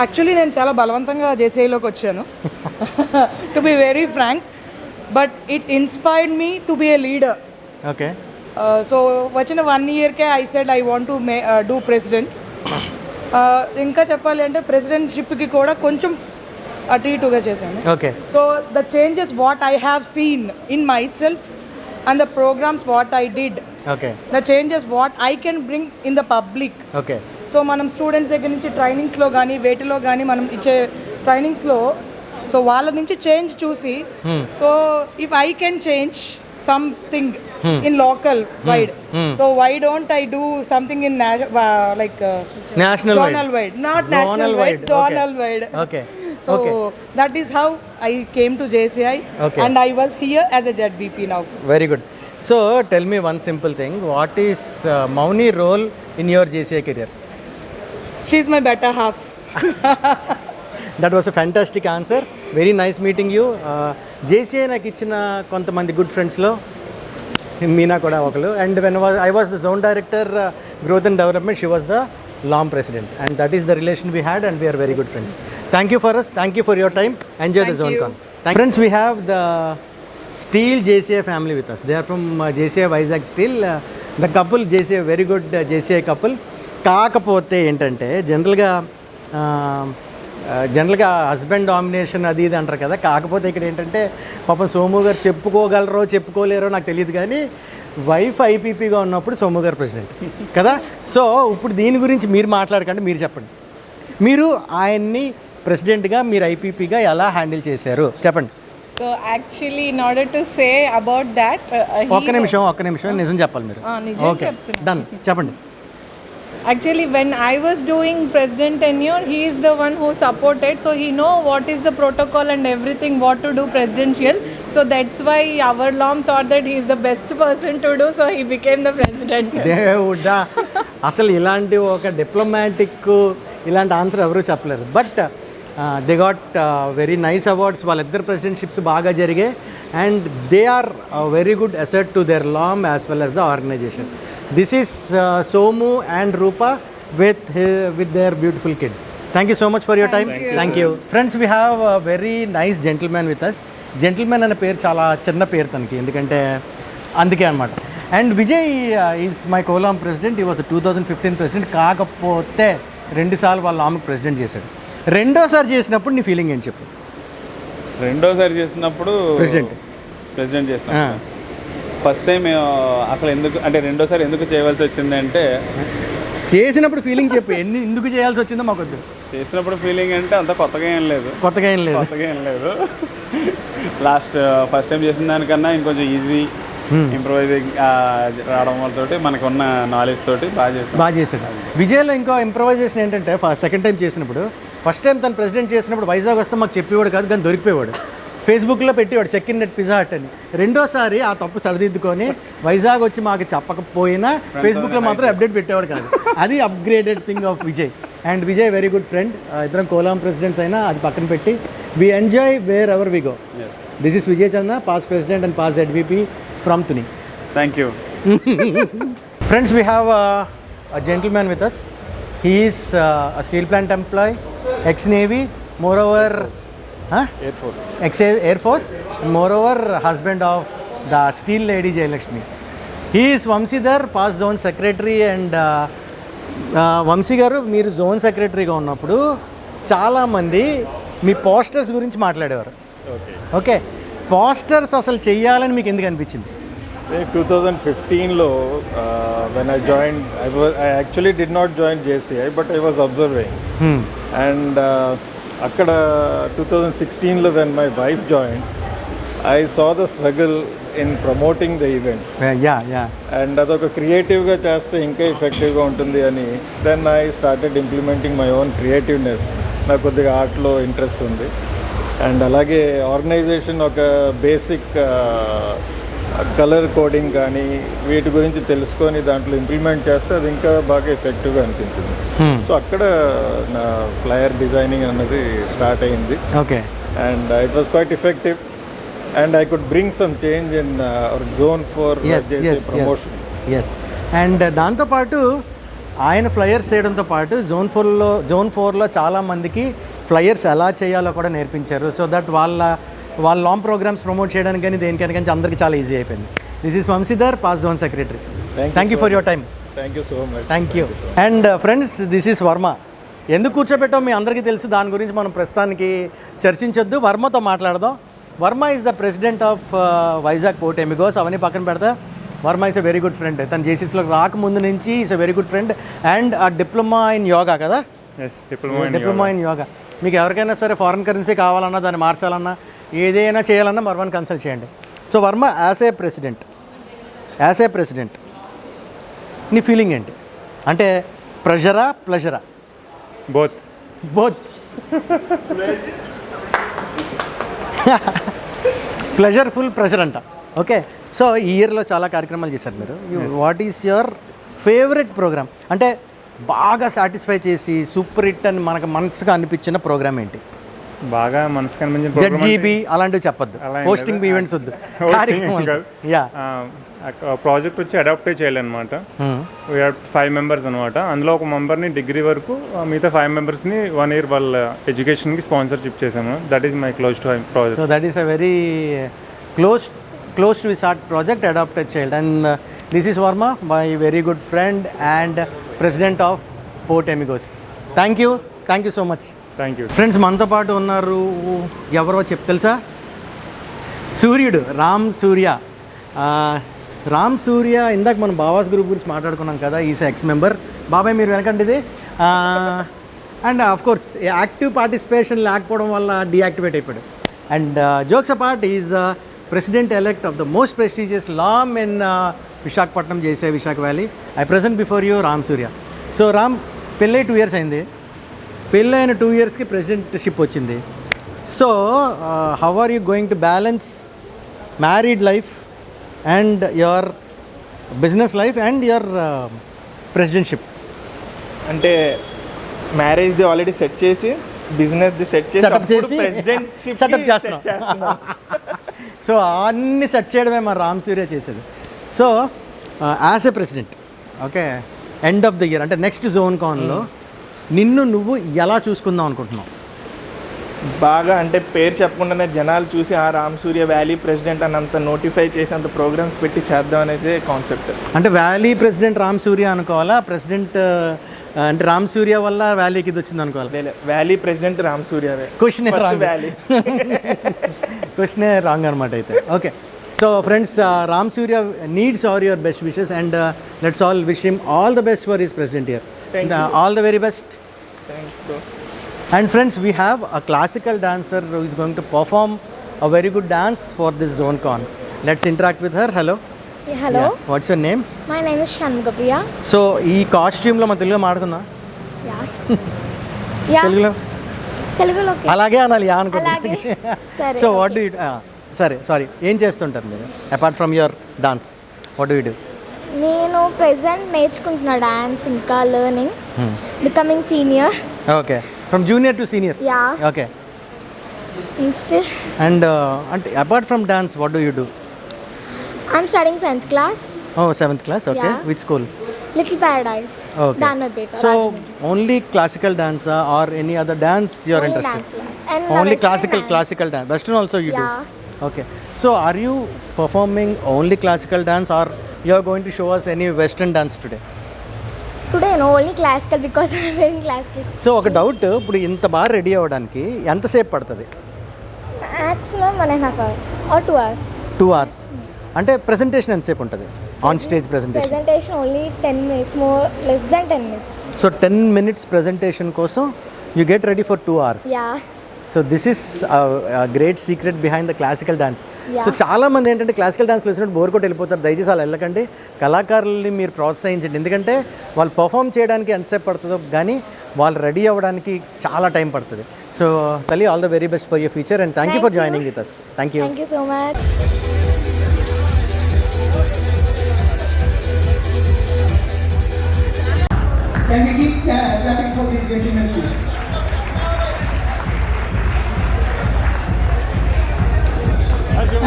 Actually నేను చాలా బలవంతంగా జేసీఐలోకి వచ్చాను, to be very frank, but it inspired me to be a leader. Okay. So వచ్చిన 1 yearకే I said I want to do president. ఇంకా చెప్పాలి అంటే ప్రెసిడెంట్షిప్కి కూడా కొంచెం అటు ఇటుగా చేశాను. Okay. So the changes what I have seen in myself and the programmes what I did, okay, the changes what I can bring in the public. Okay. So మనం స్టూడెంట్స్ దగ్గర నుంచి ట్రైనింగ్స్లో కానీ వేటిలో కానీ మనం ఇచ్చే ట్రైనింగ్స్లో సో వాళ్ళ నుంచి change చూసి so if I can change something in local wide, so why don't I do something in like national zonal wide, not national wide, zonal wide. Okay. So that is how I came to JCI, and I was here as a ZVP now. Very good. So tell me one simple thing, what is Mauni role in your JCI career? She is my better half. That was a fantastic answer. Very nice meeting you. JCI నాకు ఇచ్చిన కొంతమంది good ఫ్రెండ్స్లో మీనా కూడా ఒకరు. And when I was the zone director growth and development, she was the LOM president, and that is the relation we had, and we are very good friends. Thank you for us. Thank you for your time. Enjoy the ZoneCon. Friends, we have the Steel JCI family with us. They are from JCI Vizag Steel. The couple JCI, very good JCI couple. కాకపోతే ఏంటంటే జనరల్గా husband domination అది ఇది అంటారు కదా. కాకపోతే ఇక్కడ ఏంటంటే పాపం సోము గారు చెప్పుకోగలరో చెప్పుకోలేరో నాకు తెలియదు, కానీ వైఫ్ ఐపీపీగా ఉన్నప్పుడు సోము గారు ప్రెసిడెంట్ కదా. సో ఇప్పుడు దీని గురించి మీరు మాట్లాడకండి, మీరు చెప్పండి. మీరు ఆయన్ని ప్రెసిడెంట్గా మీరు ఐపీపీగా ఎలా హ్యాండిల్ చేశారు చెప్పండి. So actually in order to say about that ఒక్క నిమిషం నిజం చెప్పాలి మీరు. ఓకే, డన్, చెప్పండి. Actually, when I was doing president tenure, he is the one who supported, so he know what is the protocol and everything, what to do presidential. So that's why our LOM thought that he is the best person to do, so he became the president. దేవుడా, అసలు ఇలాంటి ఒక diplomatic ఇలాంటి answer ఎవరు చెప్పలేరు. But they got very nice awards. వాళ్ళిద్దరు presidentships బాగా జరిగాయి, and they are very good asset to their LOM as well as the organisation. This is Somu and Rupa with their beautiful kid. Thank you so much for your time. Thank you. Friends, we have a very nice gentleman with us. Gentleman అనే పేరు చాలా చిన్న పేరు తనకి, ఎందుకంటే అందుకే అనమాట. And Vijay is my Kolam president. ఈ వాజ్ 2015 ప్రెసిడెంట్. కాకపోతే 2 సార్లు వాళ్ళ ఆమెకు ప్రెసిడెంట్ చేశాడు. రెండోసారి చేసినప్పుడు నీ ఫీలింగ్ ఏంటి చెప్పు. రెండోసారి చేసినప్పుడు ప్రెసిడెంట్ చేసిన ఫస్ట్ టైం అసలు ఎందుకు అంటే రెండోసారి ఎందుకు చేయవలసి వచ్చిందంటే, చేసినప్పుడు ఫీలింగ్ చెప్పు, ఎందుకు చేయాల్సి వచ్చిందో మాకు వద్దు. చేసినప్పుడు ఫీలింగ్ అంటే అంత కొత్తగా ఏం లేదు. ఫస్ట్ టైం చేసిన దానికన్నా ఇంకొంచెం ఈజీ ఇంప్రూవైజింగ్ రావడం వల్లతోటి మనకున్న నాలెడ్జ్ తోటి బాగా చేశాడు. విజయ్లో ఇంకో ఇంప్రూవైజేషన్ ఏంటంటే, సెకండ్ టైం చేసినప్పుడు, ఫస్ట్ టైం తను ప్రెసిడెంట్ చేసినప్పుడు వైజాగ్ వస్తే మాకు చెప్పేవాడు కాదు, కానీ దొరికిపోయేవాడు. ఫేస్బుక్లో పెట్టేవాడు check in at Pizza Hut అని. రెండోసారి ఆ తప్పు సరిదిద్దుకొని వైజాగ్ వచ్చి మాకు చెప్పకపోయినా ఫేస్బుక్లో మాత్రం అప్డేట్ పెట్టేవాడు కాదు. అది upgraded thing of Vijay. And Vijay very good friend. ఇద్దరం కోలాం ప్రెసిడెంట్స్ అయినా అది పక్కన పెట్టి we enjoy wherever we go. This is Vijay Chandra, past president and past ZVP from Tuni. Thank you. Friends, we have a gentleman with us. He is a steel plant employee, ex-Navy, moreover Air Force, moreover husband of the steel lady Jayalakshmi. He is Vamsidhar, past zone secretary. And Vamsi గారు, మీరు zone సెక్రటరీగా ఉన్నప్పుడు చాలామంది మీ posters గురించి మాట్లాడేవారు. Okay, posters అసలు చెయ్యాలని మీకు ఎందుకు అనిపించింది? 2015 లో when I joined, I actually did not join JCI, but I was observing. And అక్కడ 2016 లో when my wife joined, I saw the struggle in promoting the events. And అదొక క్రియేటివ్గా చేస్తే ఇంకా ఎఫెక్టివ్గా ఉంటుంది అని then I started implementing my own creativeness. నాకు కొద్దిగా ఆర్ట్లో ఇంట్రెస్ట్ ఉంది. అండ్ అలాగే ఆర్గనైజేషన్ ఒక బేసిక్ కలర్ కోడింగ్ కానీ వీటి గురించి తెలుసుకొని దాంట్లో ఇంప్లిమెంట్ చేస్తే అది ఇంకా బాగా ఎఫెక్టివ్గా అనిపించింది. సో అక్కడ నా ఫ్లయర్ డిజైనింగ్ అన్నది స్టార్ట్ అయింది. Okay. And it was quite effective and I could bring some change in our zone for promotion. Yes. And దాంతోపాటు ఆయన ఫ్లయర్స్ చేయడంతో పాటు జోన్ ఫోర్లో చాలామందికి ఫ్లయర్స్ ఎలా చేయాలో కూడా నేర్పించారు. సో దట్ వాళ్ళ లాంగ్ ప్రోగ్రామ్స్ ప్రమోట్ చేయడానికి కానీ దేనికైనా కానీ అందరికీ చాలా ఈజీ అయిపోయింది. This is Vamshidhar, pass zone secretary. Thank you for your time. Thank you so much. Thank you. And friends, this is Varma. ఎందుకు కూర్చోబెట్టాం మీ అందరికీ తెలుసు, దాని గురించి మనం ప్రస్తుతానికి చర్చించొద్దు. వర్మతో మాట్లాడదాం. Varma is the president of Vizag port amigos. అవన్నీ పక్కన పెడతా, Varma is a very good friend. తను జేసీస్లోకి రాకముందు నుంచి is a very good friend. And ఆ డిప్లొమా ఇన్ యోగా కదా, డిప్లొమా ఇన్ యోగా. మీకు ఎవరికైనా సరే ఫారిన్ కరెన్సీ కావాలన్నా, దాన్ని మార్చాలన్నా, ఏదైనా చేయాలన్నా వర్మని కన్సల్ట్ చేయండి. So Varma as a president నీ ఫీలింగ్ ఏంటి? అంటే ప్రెషరా ప్లెజరా? బోత్ ప్లెజర్ఫుల్ ప్రెషర్ అంట. ఓకే. సో ఈ ఇయర్లో చాలా కార్యక్రమాలు చేశారు మీరు. What is your favourite programme? అంటే బాగా సాటిస్ఫై చేసి సూపర్ హిట్ అని మనసుగా అనిపించిన ప్రోగ్రామ్ ఏంటి? బాగా మనసుకు అనిపించిన జడ్జీబీ అలాంటివి చెప్పొద్దు, పోస్టింగ్ ఈవెంట్స్ వద్దు. ప్రాజెక్ట్ వచ్చి అడాప్ట్ చేయాలన్నమాట. వీఆర్ 5 members అనమాట. అందులో ఒక మెంబర్ని డిగ్రీ వరకు, మిగతా 5 membersని 1 year వాళ్ళ ఎడ్యుకేషన్కి స్పాన్సర్షిప్ చేశాము. That is my close to project. So that is a very close to his heart project, adopted child. And this is Varma, my very good friend and president of Port Amigos. Thank you so much. Thank you. Friends, మనతో పాటు ఉన్నారు, ఎవరో తెలుసా? సూర్యుడు, రామ్ సూర్య. ఇందాక మనం బావాస్ group గురించి మాట్లాడుకున్నాం కదా, ఈస్ ఎక్స్ మెంబర్. బాబాయ్ మీరు వెనకండి ఇది. And of course active participation లేకపోవడం వల్ల డీయాక్టివేట్ అయిపోయాడు. And jokes apart, is president elect of the most prestigious LOM in Visakhapatnam, JCI Visakha valley. I present before you Ram Surya. So Ram, పెళ్ళై 2 years అయింది. పెళ్ళైన 2 yearsకి ప్రెసిడెంట్షిప్ వచ్చింది. So how are you going to balance married life and your business life and your presidency? అంటే మ్యారేజ్ది already set చేసి, బిజినెస్ది set చేసి, presidentship setup చేస్తున్నాం. సో అన్ని సెట్ చేయడమే మా రామ్ సూర్య చేసేది. So as a president, okay, end of the year అంటే next zone కాన్లో నిన్ను నువ్వు ఎలా చూసుకుందాం అనుకుంటున్నావు? బాగా అంటే పేరు చెప్పకుండానే జనాలు చూసి ఆ రామ్ సూర్య వ్యాలీ ప్రెసిడెంట్ అని అంత నోటిఫై చేసి అంత ప్రోగ్రామ్స్ పెట్టి చేద్దాం అనేది కాన్సెప్ట్. అంటే వ్యాలీ ప్రెసిడెంట్ రామ్ సూర్య అనుకోవాలా? ప్రెసిడెంట్ అంటే రామ్ సూర్య వల్ల వ్యాలీకి ఇది వచ్చింది అనుకోవాలి? వ్యాలీ ప్రెసిడెంట్ రామ్ సూర్య. క్వశ్చనే రాంగ్ అనమాట అయితే. Okay. So friends, Ram Surya needs all your best wishes and let's all wish him all the best for his president here. All the very best. Thanks, bro. And friends, we have a classical dancer who is going to perform a very good dance for this ZoneCon. Let's interact with her. Hello. Yeah, hello. Yeah. What's your name? My name is Shanmugapriya. So, ee costume lo man telugu maadukunda? Yeah. Telugulo okay. Alage anali ya anukunta. Alage. Sorry. So, what do you sorry. Em chestuntaru meeru apart from your dance? What do you do? నేను present నేర్చుకుంటున్నా dance, ఇంకా learning, becoming senior. Okay. From junior to senior? Yeah. Okay. Still. And apart from dance, what do you do? I'm studying 7th class. Oh, 7th class, okay. Yeah. Which school? Little Paradise. Okay. Danmabeta. So, only classical dance or any other dance you are interested? Dance class. And only Western classical dance. Western also you do? Yeah. Okay. So, are you performing only classical dance or you are going to show us any Western dance today? Today no, only classical because I'm wearing classical. So ఒక doubt, ఇప్పుడు ఇంత బాగా ready అవ్వడానికి ఎంతసేపు పడుతుంది? Maximum 1.5 hours or 2 hours. 2 hours. అంటే presentation ఎంతసేపు ఉంటుంది on stage presentation? Presentation only 10 minutes, more less than 10 minutes. So 10 minutes presentation కోసం you get ready for 2 hours. Yeah. So this is great secret behind the classical dance. Yeah. So చాలామంది ఏంటంటే classical డాన్స్లో వచ్చినట్టు bore కొట్టి వెళ్ళిపోతారు. దయచేసి అలా వెళ్ళకండి, కళాకారుల్ని మీరు ప్రోత్సహించండి. ఎందుకంటే వాళ్ళు పర్ఫామ్ చేయడానికి ఎంతసేపు పడుతుందో కానీ వాళ్ళు రెడీ అవ్వడానికి చాలా టైం పడుతుంది. సో తల్లి, all the very best for your future and thank you for joining with us. Thank you. Thank you so much. Can we keep clapping for these gentlemen, please?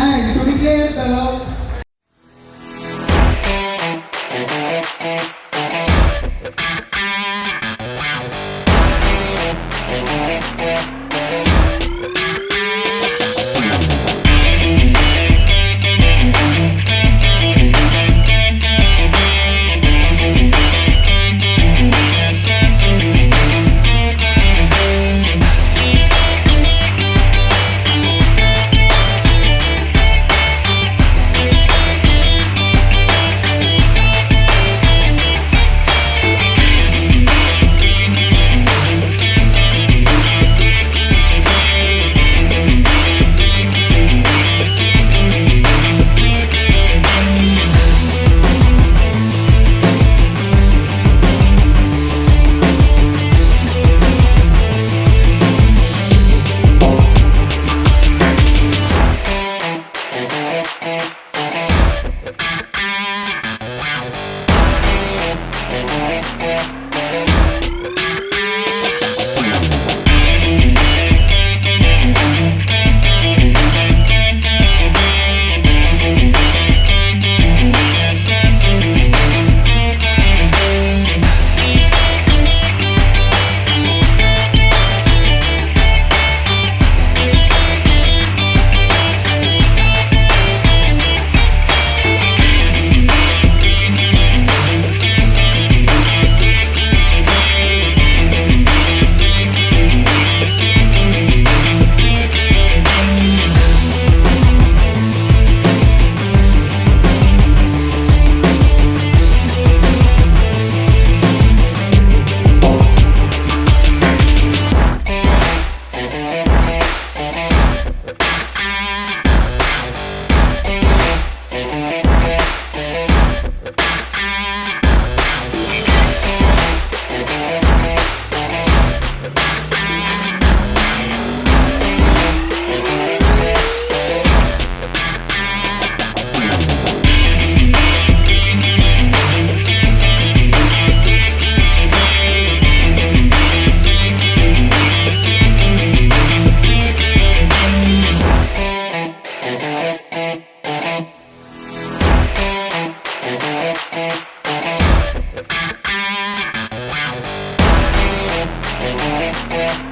And to declare the Yeah.